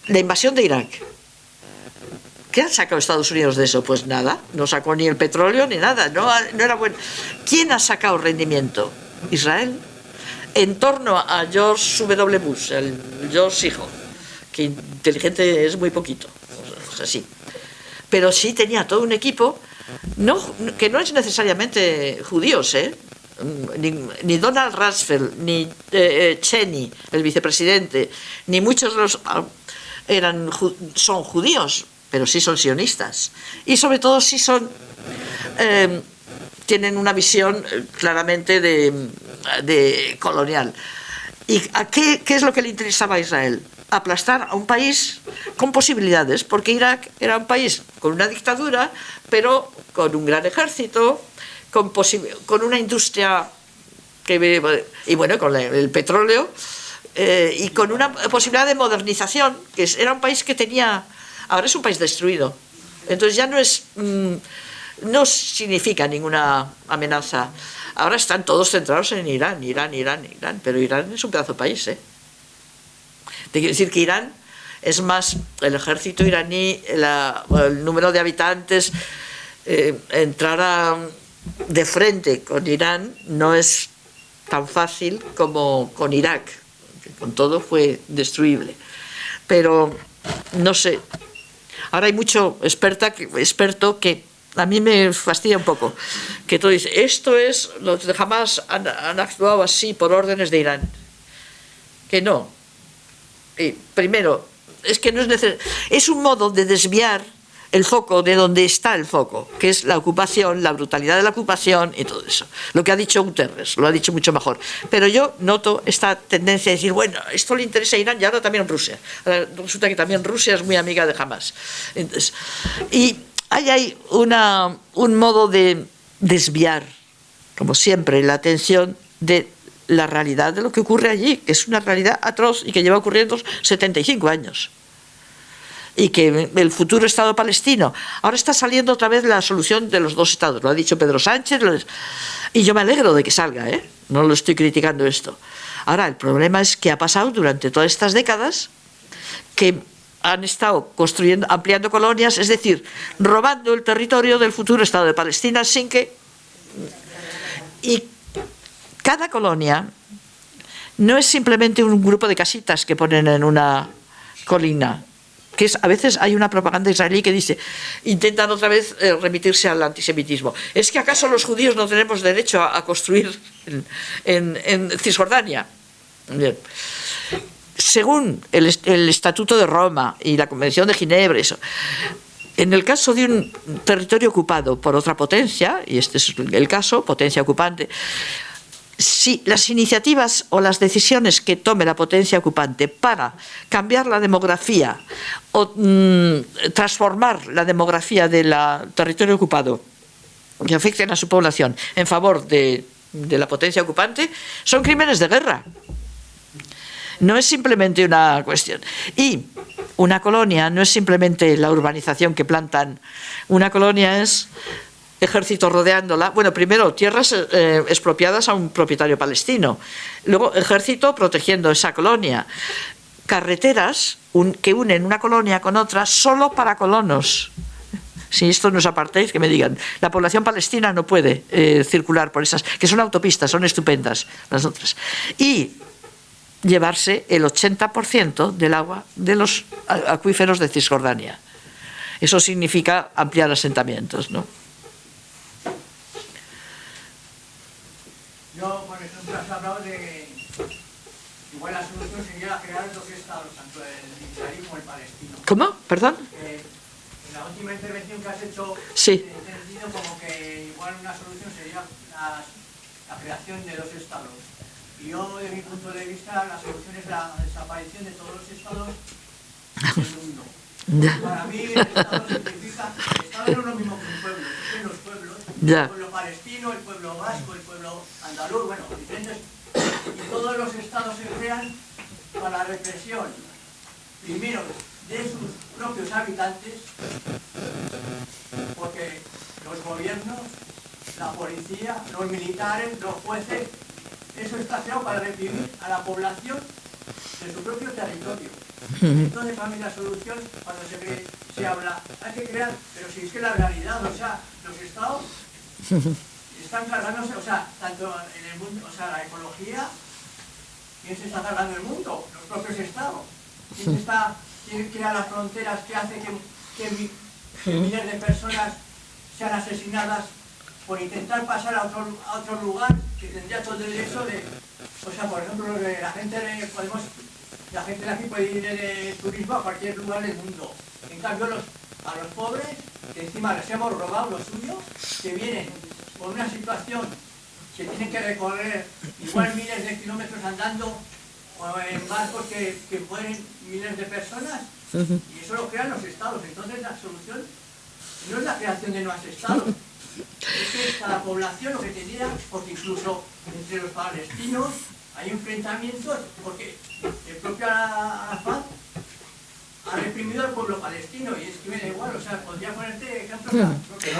la invasión de Irak, ¿qué han sacado Estados Unidos de eso? Pues nada, no sacó ni el petróleo ni nada, no era bueno. ¿Quién ha sacado rendimiento? Israel, en torno a George W. Bush, el George hijo, que inteligente es muy poquito, o sea, sí. Pero sí tenía todo un equipo, que no es necesariamente judíos, ni Donald Rumsfeld, ni Cheney, el vicepresidente, ni muchos de los son judíos, pero sí son sionistas. Y sobre todo sí tienen una visión claramente de colonial. ¿Y qué es lo que le interesaba a Israel? Aplastar a un país con posibilidades, porque Irak era un país con una dictadura, pero con un gran ejército, con una industria y bueno, con el petróleo, y con una posibilidad de modernización, que era un país que tenía, ahora es un país destruido. Entonces ya no significa ninguna amenaza. Ahora están todos centrados en Irán, pero Irán es un pedazo de país, Te quiero decir que Irán es más, el ejército iraní, el número de habitantes, entrar de frente con Irán no es tan fácil como con Irak, que con todo fue destruible. Pero no sé, ahora hay mucho experto que a mí me fastidia un poco, que todo dice, los de Hamás han actuado así por órdenes de Irán. Que no. Primero, es que no es necesario, es un modo de desviar el foco de donde está el foco, que es la ocupación, la brutalidad de la ocupación y todo eso. Lo que ha dicho Guterres, lo ha dicho mucho mejor. Pero yo noto esta tendencia a decir, bueno, esto le interesa a Irán y ahora también a Rusia. Ahora resulta que también Rusia es muy amiga de Hamás. Entonces, y hay un modo de desviar, como siempre, la atención de la realidad de lo que ocurre allí, que es una realidad atroz y que lleva ocurriendo 75 años. Y que el futuro Estado palestino, ahora está saliendo otra vez la solución de los dos estados, lo ha dicho Pedro Sánchez, y yo me alegro de que salga, no lo estoy criticando esto. Ahora, el problema es que ha pasado durante todas estas décadas que han estado construyendo, ampliando colonias, es decir, robando el territorio del futuro Estado de Palestina sin que... Y cada colonia no es simplemente un grupo de casitas que ponen en una colina, que a veces hay una propaganda israelí que dice, intentan otra vez remitirse al antisemitismo. ¿Es que acaso los judíos no tenemos derecho a construir en Cisjordania? Bien. Según el Estatuto de Roma y la Convención de Ginebra, eso, en el caso de un territorio ocupado por otra potencia, y este es el caso, potencia ocupante, si las iniciativas o las decisiones que tome la potencia ocupante para cambiar la demografía o transformar la demografía del territorio ocupado que afecten a su población en favor de la potencia ocupante, son crímenes de guerra. No es simplemente una cuestión. Y una colonia no es simplemente la urbanización que plantan. Una colonia es ejército rodeándola. Bueno, primero tierras expropiadas a un propietario palestino. Luego ejército protegiendo esa colonia. Carreteras que unen una colonia con otra solo para colonos. Si esto no es apartheid, que me digan. La población palestina no puede circular por esas, que son autopistas, son estupendas las otras. Y llevarse el 80% del agua de los acuíferos de Cisjordania. Eso significa ampliar asentamientos, ¿no?
Yo, por ejemplo, has hablado de que igual la solución sería crear dos estados, tanto el israelí como el palestino.
¿Cómo? ¿Perdón?
En la última intervención que has hecho,
sí.
He entendido como que igual una solución sería la creación de dos estados. Y yo, de mi punto de vista, la solución es la desaparición de todos los estados del mundo. Para mí, el estado significa, el estado no es lo mismo que un pueblo, son los pueblos, el pueblo palestino, el pueblo vasco, el pueblo andaluz, bueno, diferentes, y todos los estados se crean para la represión, primero, de sus propios habitantes, porque los gobiernos, la policía, los militares, los jueces, eso está creado para reprimir a la población de su propio territorio. Entonces, a mí la solución, cuando se habla, hay que crear, pero si es que la realidad, o sea, los estados están cargándose, o sea, tanto en el mundo, o sea, la ecología, ¿quién se está cargando el mundo? Los propios estados. ¿Quién crea las fronteras que hace que miles de personas sean asesinadas por intentar pasar a otro lugar que tendría todo el derecho de... O sea, por ejemplo, la gente de aquí puede ir de turismo a cualquier lugar del mundo. En cambio, a los pobres, que encima les hemos robado lo suyo, que vienen por una situación que tienen que recorrer igual miles de kilómetros andando o en barcos que mueren miles de personas, y eso lo crean los estados. Entonces la solución no es la creación de nuevos estados, es que cada población lo que tendría, porque incluso entre los palestinos hay enfrentamientos, porque el propio Arafat ha reprimido al pueblo palestino, y es que me da igual, o sea, podría ponerte ejemplos.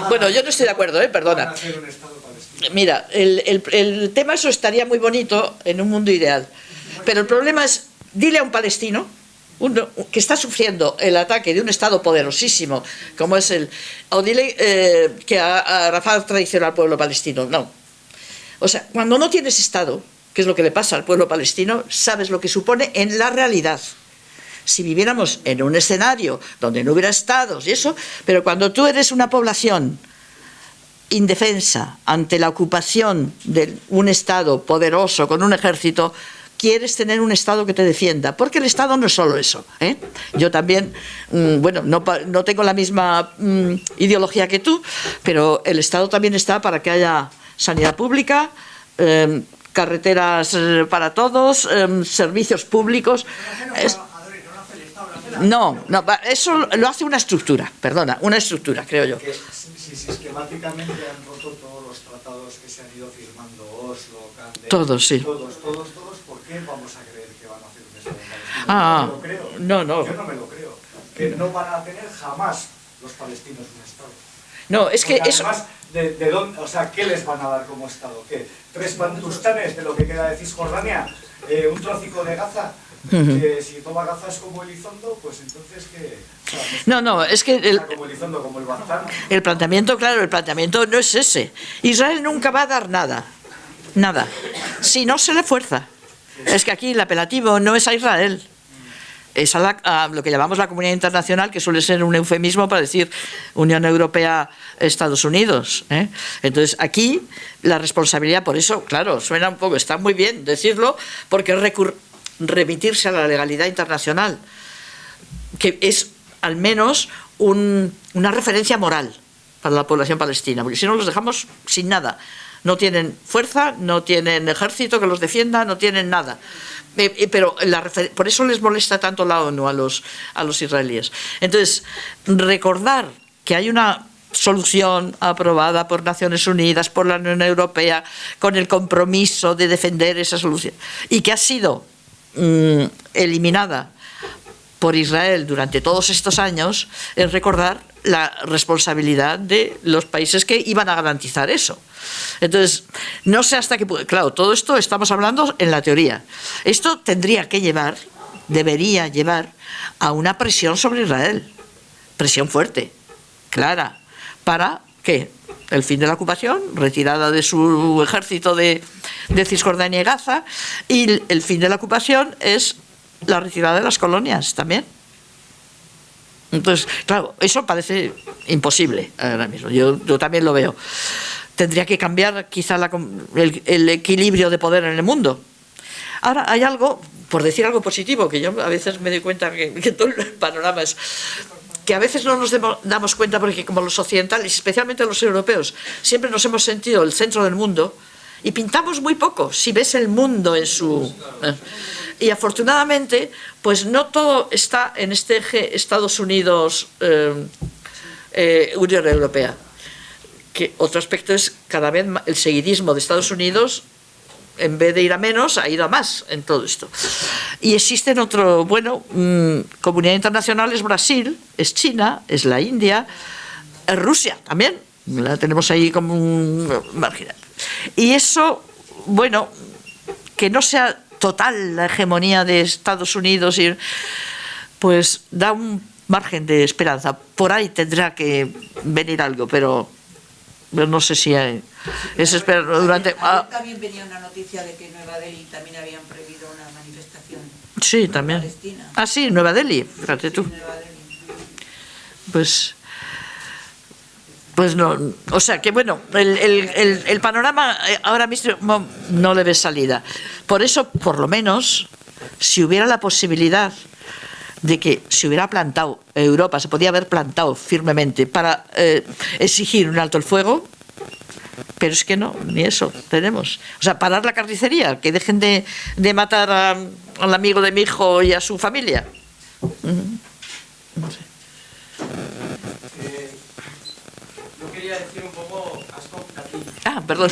Bueno, yo no estoy de acuerdo, perdona. Mira, el tema eso estaría muy bonito en un mundo ideal, pero el problema es, dile a un palestino que está sufriendo el ataque de un Estado poderosísimo como es o dile que Arafat traiciona al pueblo palestino. No, o sea, cuando no tienes Estado, que es lo que le pasa al pueblo palestino, sabes lo que supone en la realidad. Si viviéramos en un escenario donde no hubiera estados y eso, pero cuando tú eres una población indefensa ante la ocupación de un Estado poderoso con un ejército, quieres tener un Estado que te defienda, porque el Estado no es solo eso, ¿eh? Yo también, bueno, no tengo la misma ideología que tú, pero el Estado también está para que haya sanidad pública, carreteras para todos, servicios públicos. No, eso lo hace una estructura, perdona, una estructura, creo yo.
Si sistemáticamente han roto todos los tratados que se han ido firmando, Oslo, Camden,
todos, sí.
Todos, ¿por qué vamos a creer que van a hacer un Estado palestino? No me lo creo.
No.
Yo no me lo creo. Que no van a tener jamás los palestinos un Estado.
No, es que
porque
eso...
Además, ¿de dónde, o sea, qué les van a dar como Estado? ¿Qué? ¿3 bantustanes de lo que queda de Cisjordania? ¿Un trocico de Gaza? Si toma Gaza es como Elizondo, pues entonces ¿qué? O sea,
no, es que
como Elizondo, como el Bazán.
El planteamiento, claro, el planteamiento no es ese. Israel nunca va a dar nada, si no se le fuerza. Es que aquí el apelativo no es a Israel, es a lo que llamamos la comunidad internacional, que suele ser un eufemismo para decir Unión Europea, Estados Unidos. Entonces, aquí la responsabilidad, por eso, claro, suena un poco, está muy bien decirlo, porque remitirse a la legalidad internacional, que es al menos una referencia moral para la población palestina, porque si no los dejamos sin nada. No tienen fuerza, no tienen ejército que los defienda, no tienen nada. Pero por eso les molesta tanto la ONU a los israelíes. Entonces, recordar que hay una solución aprobada por Naciones Unidas, por la Unión Europea, con el compromiso de defender esa solución, y que ha sido eliminada por Israel durante todos estos años, es recordar la responsabilidad de los países que iban a garantizar eso. Entonces, no sé hasta qué punto. Claro, todo esto estamos hablando en la teoría. Esto debería llevar a una presión sobre Israel. Presión fuerte, clara, para ¿qué? El fin de la ocupación, retirada de su ejército de Cisjordania y Gaza, y el fin de la ocupación es la retirada de las colonias también. Entonces, claro, eso parece imposible ahora mismo. Yo también lo veo. Tendría que cambiar quizá el equilibrio de poder en el mundo. Ahora, hay algo, por decir algo positivo, que yo a veces me doy cuenta que todo el panorama es que a veces no nos damos cuenta, porque como los occidentales, especialmente los europeos, siempre nos hemos sentido el centro del mundo y pintamos muy poco. Si ves el mundo en su... Y afortunadamente, pues no todo está en este eje Estados Unidos, Unión Europea. Que otro aspecto es cada vez el seguidismo de Estados Unidos, en vez de ir a menos, ha ido a más en todo esto. Y existen comunidad internacional es Brasil, es China, es la India, es Rusia también, la tenemos ahí como un marginal. Y eso, bueno, que no sea total la hegemonía de Estados Unidos, pues da un margen de esperanza. Por ahí tendrá que venir algo, pero no sé si hay. Es esperar durante.
También venía una noticia de que en Nueva Delhi también habían prohibido una manifestación.
Sí, también.
Palestina.
Ah, sí, Nueva Delhi, fíjate tú.
Sí, Nueva Delhi.
Pues no, o sea que bueno, el panorama ahora mismo no le ve salida. Por eso, por lo menos, si hubiera la posibilidad de que se hubiera plantado, Europa se podía haber plantado firmemente para exigir un alto el fuego, pero es que no, ni eso tenemos. O sea, parar la carnicería, que dejen de matar al amigo de mi hijo y a su familia. No sé.
Yo quería decir un poco,
Perdona.
O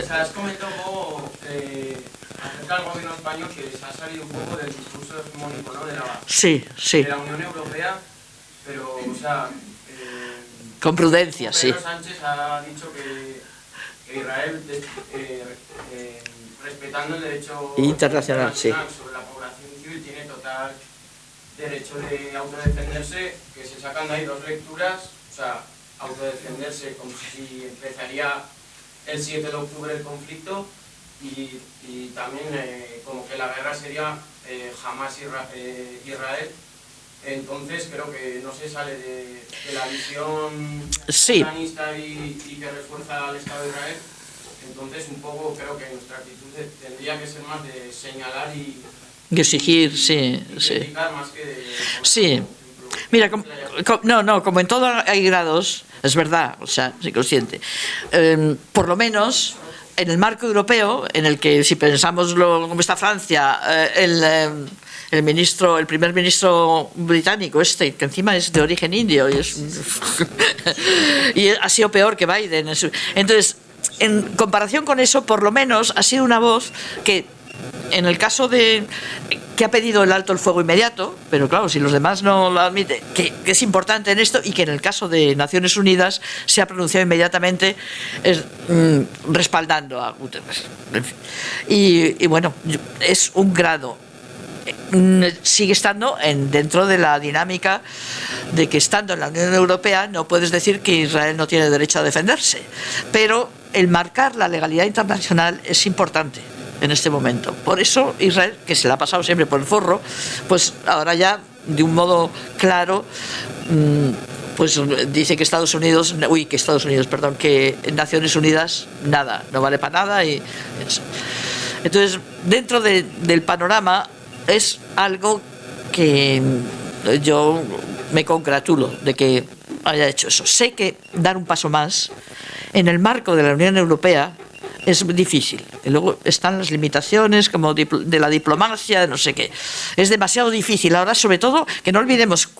sea, has comentado un poco acerca del gobierno español, que se ha salido un poco del discurso hegemónico, ¿no? De la Unión Europea, pero, o sea...
con prudencia, sí.
Pedro Sánchez ha dicho que Israel, respetando el derecho internacional sobre la población civil, tiene total derecho de autodefenderse, que se sacan de ahí dos lecturas, o sea, autodefenderse como si empezaría el 7 de octubre el conflicto, y también como que la guerra sería Hamas Israel. Entonces creo que no se sale de la visión islamista y que refuerza al Estado de Israel. Entonces un poco creo que nuestra actitud tendría que ser más de señalar y exigir,
criticar
más que de...
Sí. Mira, como en todo hay grados, es verdad, o sea, soy consciente. Por lo menos en el marco europeo, en el que si pensamos cómo está Francia, el primer ministro británico, que encima es de origen indio y ha sido peor que Biden. Entonces, en comparación con eso, por lo menos ha sido una voz que, en el caso de que ha pedido el alto el fuego inmediato, pero claro, si los demás no lo admiten, que es importante en esto, y que en el caso de Naciones Unidas se ha pronunciado inmediatamente respaldando a Guterres. Y bueno, es un grado. Sigue estando dentro de la dinámica de que, estando en la Unión Europea, no puedes decir que Israel no tiene derecho a defenderse, pero el marcar la legalidad internacional es importante. en este momento. Por eso Israel, que se la ha pasado siempre por el forro, pues ahora ya de un modo claro pues dice que que Naciones Unidas nada, no vale para nada. Y eso. Entonces, dentro del panorama es algo que yo me congratulo de que haya hecho eso. Sé que dar un paso más en el marco de la Unión Europea es difícil. Y luego están las limitaciones como de la diplomacia, de no sé qué. Es demasiado difícil. Ahora, sobre todo, que no olvidemos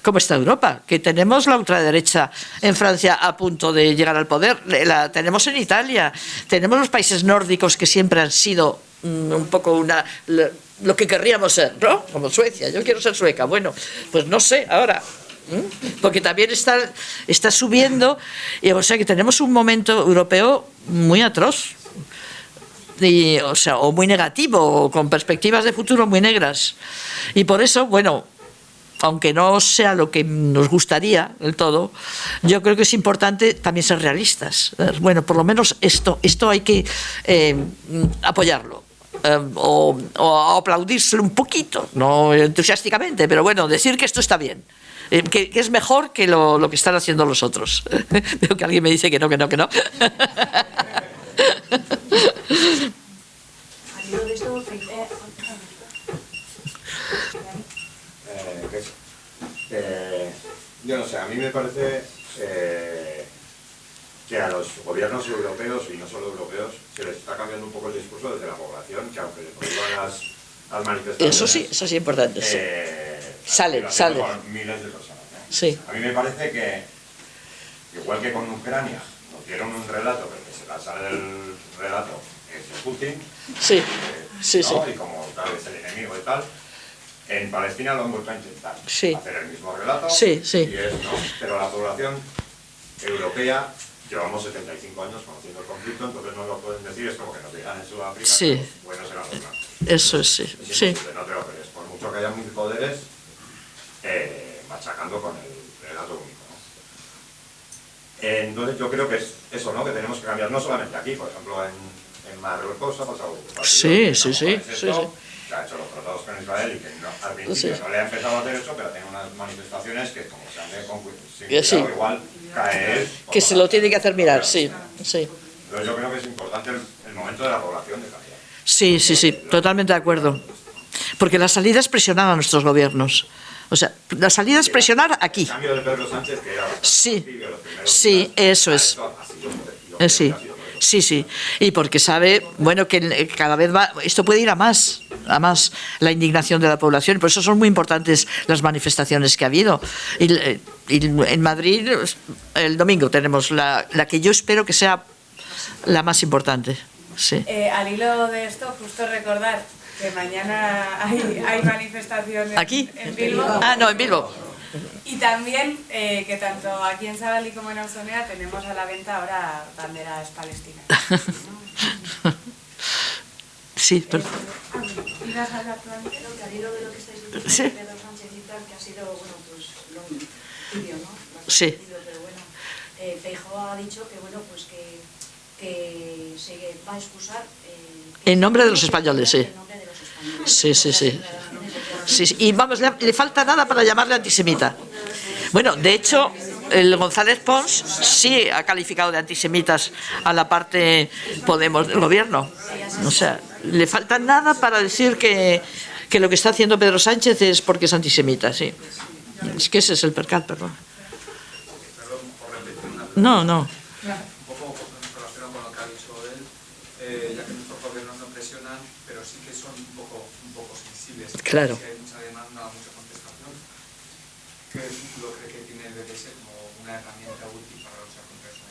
cómo está Europa, que tenemos la ultraderecha en Francia a punto de llegar al poder, la tenemos en Italia, tenemos los países nórdicos que siempre han sido un poco lo que querríamos ser, ¿no? Como Suecia. Yo quiero ser sueca. Bueno, pues no sé, ahora... porque también está subiendo, y, o sea que tenemos un momento europeo muy atroz o muy negativo, o con perspectivas de futuro muy negras, y por eso, bueno, aunque no sea lo que nos gustaría del todo, yo creo que es importante también ser realistas. Bueno, por lo menos esto hay que apoyarlo. O aplaudírselo un poquito, no entusiásticamente, pero bueno, decir que esto está bien. Que es mejor que lo que están haciendo los otros. Veo que alguien me dice que no.
Yo no sé, a mí me parece que a los gobiernos europeos, y no solo europeos, se les está cambiando un poco el discurso desde la población, que aunque le prohíban las manifestaciones...
Eso sí es importante, sí. Sale.
Miles de personas.
Sí.
A mí me parece que, igual que con Ucrania, nos dieron un relato, pero que se la sale del relato, es de Putin.
Sí.
¿no? Y como tal es el enemigo y tal. En Palestina lo han vuelto a intentar.
Sí.
Hacer el mismo relato.
Sí.
Y es, ¿no? Pero la población europea, llevamos 75 años conociendo el conflicto, entonces no lo pueden decir, es como que nos digan en Sudáfrica,
sí.
que los buenos eran los blancos.
Eso es, sí.
No te lo crees, por mucho que haya mil poderes, machacando con el relato único, ¿no? Entonces yo creo que es eso, ¿no? Que tenemos que cambiar, no solamente aquí, por ejemplo en Marruecos ha pasado
sí.
Que ha hecho los tratados con Israel y que al principio no le ha empezado a hacer eso, pero tiene unas manifestaciones que como se han de sin cuidado, igual cae él.
Que se lo tiene que hacer mirar, sí.
Entonces yo creo que es importante el momento de la población de cambiar.
Sí, totalmente de acuerdo. Porque la salida es presionar a nuestros gobiernos. O sea, la salida es presionar aquí.
El cambio de Pedro Sánchez, que era
sí, eso es. Sí. Y porque sabe, bueno, que cada vez va, esto puede ir a más la indignación de la población. Por eso son muy importantes las manifestaciones que ha habido. Y en Madrid, el domingo tenemos la que yo espero que sea la más importante. Sí.
Al hilo de esto, justo recordar que mañana hay manifestaciones
¿aquí?
En Bilbo.
No, en Bilbo.
Y también que tanto aquí en Zabalí como en Ausonea tenemos a la venta ahora banderas palestinas.
Sí, pero... ¿Ibas a hablar tú antes? Que al hilo de lo que estáis diciendo de Pedro Sánchez y tal, que ha sido, bueno, pues lo tibio, ¿no?
Sí.
Pero bueno, Feijóo ha dicho que, bueno, pues que se va a excusar...
en nombre de los españoles, sí.
En nombre de los españoles.
Sí. Y vamos, le falta nada para llamarle antisemita. Bueno, de hecho, el González Pons sí ha calificado de antisemitas a la parte Podemos del gobierno. O sea, le falta nada para decir que lo que está haciendo Pedro Sánchez es porque es antisemita, sí. Es que ese es el percal, perdón. No.
Un poco relacionado con lo que ha dicho él, ya que nuestros gobiernos no presionan, pero sí que son un poco sensibles.
Claro.
Si hay mucha demanda, mucha contestación, ¿qué vínculo cree que tiene el BDS como una herramienta útil para luchar contra eso?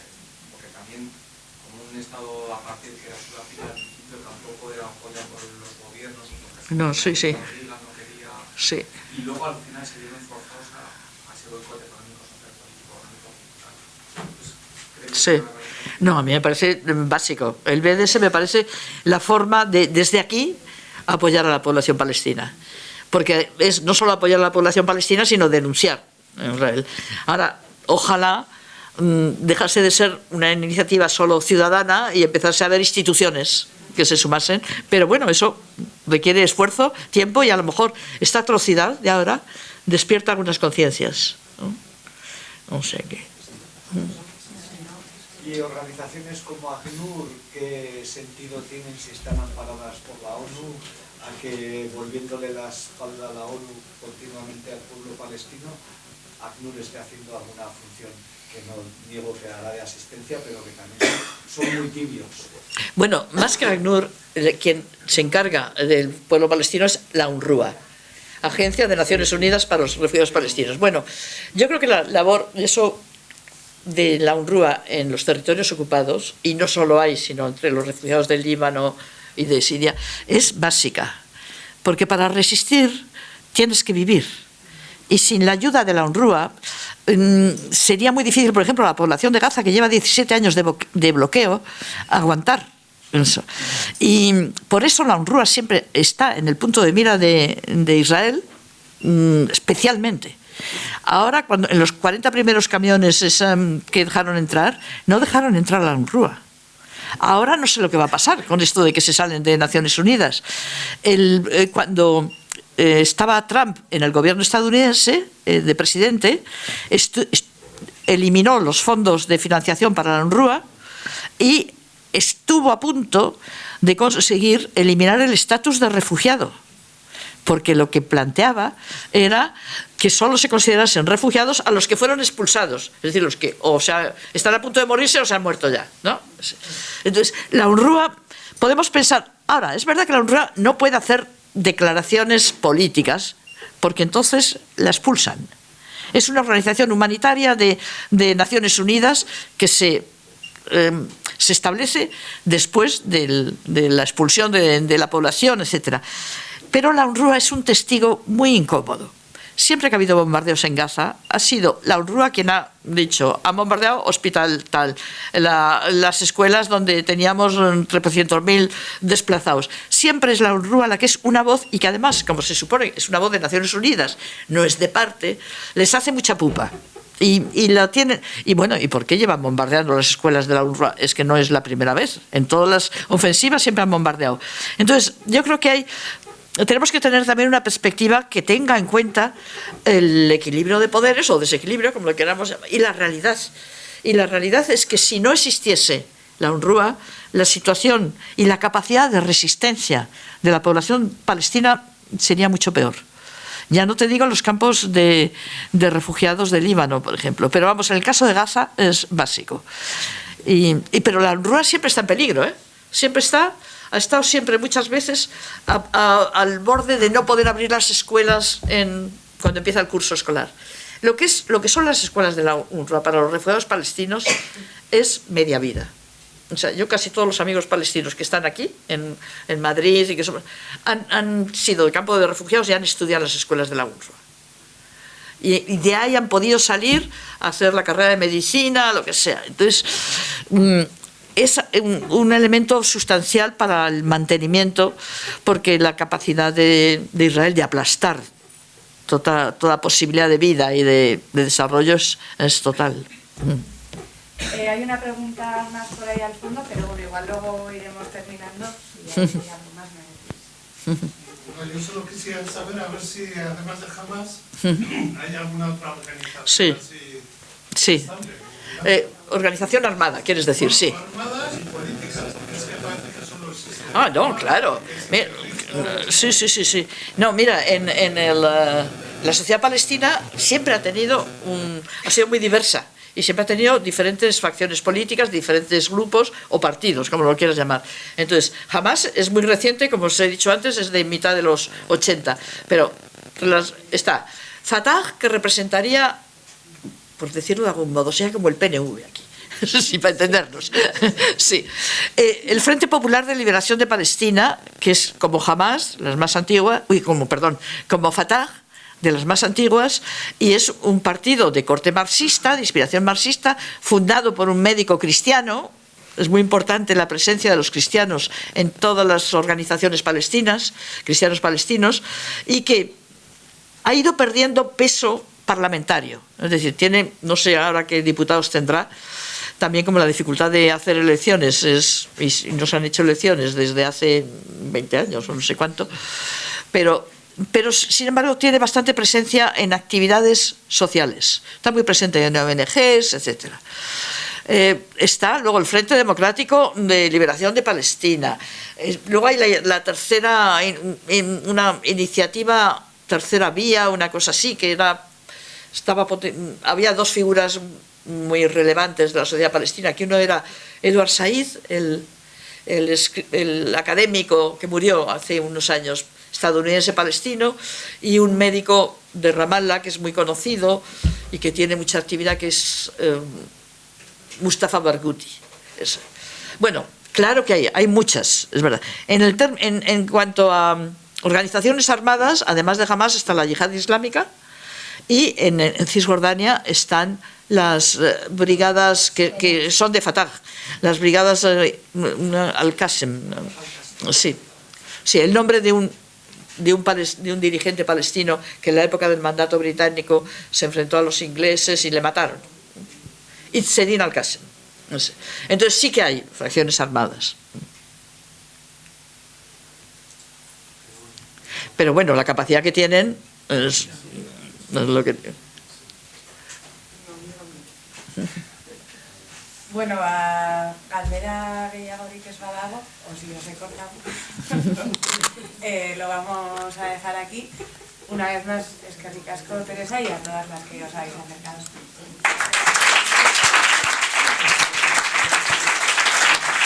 Porque también, como un Estado aparte que era Sudáfrica, al principio tampoco era apoyado por los gobiernos.
No, sí.
No quería,
sí.
Y luego al final se vieron forzados a ese boicot económico, social, político, cultural.
Sí. No, a mí me parece básico. El BDS me parece la forma de, desde aquí, apoyar a la población palestina. Porque es no solo apoyar a la población palestina, sino denunciar a Israel. Ahora, ojalá dejarse de ser una iniciativa solo ciudadana y empezarse a ver instituciones que se sumasen, pero bueno, eso requiere esfuerzo, tiempo, y a lo mejor esta atrocidad de ahora despierta algunas conciencias, ¿no? O sea que...
¿Y organizaciones como ACNUR qué sentido tienen si están amparadas por la ONU, a que volviéndole la espalda a la ONU continuamente al pueblo palestino, ACNUR esté haciendo alguna función que no niego que hará de asistencia, pero que también son muy tibios?
Bueno, más que ACNUR, quien se encarga del pueblo palestino es la UNRWA, Agencia de Naciones Unidas para los Refugiados Palestinos. Bueno, yo creo que la labor de la UNRWA en los territorios ocupados, y no solo hay, sino entre los refugiados del Líbano y de Siria, es básica, porque para resistir tienes que vivir, y sin la ayuda de la UNRWA sería muy difícil, por ejemplo, la población de Gaza, que lleva 17 años de bloqueo, aguantar eso. Y por eso la UNRWA siempre está en el punto de mira de Israel, especialmente. Ahora, cuando en los 40 primeros camiones que dejaron entrar, no dejaron entrar a la UNRWA. Ahora no sé lo que va a pasar con esto de que se salen de Naciones Unidas. Cuando estaba Trump en el gobierno estadounidense, de presidente, eliminó los fondos de financiación para la UNRWA y estuvo a punto de conseguir eliminar el estatus de refugiado, porque lo que planteaba era que solo se considerasen refugiados a los que fueron expulsados, es decir, los que o sea, están a punto de morirse o se han muerto ya, ¿no? Entonces, la UNRWA, podemos pensar, ahora, es verdad que la UNRWA no puede hacer declaraciones políticas, porque entonces la expulsan. Es una organización humanitaria de Naciones Unidas que se establece después de la expulsión de la población, etc. Pero la UNRWA es un testigo muy incómodo. Siempre que ha habido bombardeos en Gaza, ha sido la UNRWA quien ha dicho, han bombardeado hospital tal, las escuelas donde teníamos 300.000 desplazados. Siempre es la UNRWA la que es una voz, y que además, como se supone, es una voz de Naciones Unidas, no es de parte, les hace mucha pupa. Y la tienen. Y bueno, ¿y por qué llevan bombardeando las escuelas de la UNRWA? Es que no es la primera vez. En todas las ofensivas siempre han bombardeado. Entonces, yo creo que tenemos que tener también una perspectiva que tenga en cuenta el equilibrio de poderes, o desequilibrio, como lo queramos llamar, y la realidad. Y la realidad es que si no existiese la UNRWA, la situación y la capacidad de resistencia de la población palestina sería mucho peor. Ya no te digo los campos de refugiados del Líbano, por ejemplo. Pero vamos, en el caso de Gaza es básico. Pero la UNRWA siempre está en peligro, ¿eh? Ha estado siempre muchas veces al borde de no poder abrir las escuelas cuando empieza el curso escolar. Lo que son las escuelas de la UNRWA para los refugiados palestinos es media vida. O sea, yo casi todos los amigos palestinos que están aquí, en Madrid, y que han sido de campo de refugiados y han estudiado las escuelas de la UNRWA. Y de ahí han podido salir a hacer la carrera de medicina, lo que sea. Entonces, es un elemento sustancial para el mantenimiento, porque la capacidad de Israel de aplastar toda posibilidad de vida y de desarrollo es total.
Hay una pregunta más por ahí al fondo, pero bueno, igual luego iremos terminando y hay algo más me decís.
Yo solo quisiera saber a ver si además de Hamas hay alguna otra organización.
Sí. Organización armada, quieres decir, sí.
Armadas y políticas, porque es que parece que solo existe.
Ah, no, claro. Sí. No, mira, la sociedad palestina siempre ha sido muy diversa. Y siempre ha tenido diferentes facciones políticas, diferentes grupos o partidos, como lo quieras llamar. Entonces, Hamas es muy reciente, como os he dicho antes, es de mitad de los 80. Pero está Fatah, que representaría, por decirlo de algún modo, sea como el PNV aquí. Sí, para entendernos. Sí. El Frente Popular de Liberación de Palestina, que es como Hamas, las más antiguas, como Fatah, de las más antiguas, y es un partido de corte marxista, de inspiración marxista, fundado por un médico cristiano. Es muy importante la presencia de los cristianos en todas las organizaciones palestinas, cristianos palestinos, y que ha ido perdiendo peso parlamentario. Es decir, tiene, no sé ahora qué diputados tendrá, también como la dificultad de hacer elecciones, y no se han hecho elecciones desde hace 20 años o no sé cuánto, pero sin embargo tiene bastante presencia en actividades sociales, está muy presente en ONGs, etc. Está luego el Frente Democrático de Liberación de Palestina, luego hay la tercera, una iniciativa, Tercera Vía, una cosa así, que había dos figuras muy relevantes de la sociedad palestina, que uno era Edward Said, el académico que murió hace unos años, estadounidense palestino, y un médico de Ramallah que es muy conocido y que tiene mucha actividad, que es Mustafa Barghouti. Bueno, claro que hay muchas, es verdad. En cuanto a organizaciones armadas, además de Hamas, está la Yihad Islámica, y en Cisjordania están las brigadas que son de Fatah, las brigadas Al-Qassem. Sí, el nombre de un dirigente palestino que en la época del mandato británico se enfrentó a los ingleses y le mataron. Izzedin Al-Qassem. Entonces sí que hay fracciones armadas. Pero bueno, la capacidad que tienen es lo que...
Bueno, galdera gehiagorik ez badago, o si os he cortado, lo vamos a dejar aquí. Una vez más, eskerrik asko, Teresa, y a todas las que os habéis acercado.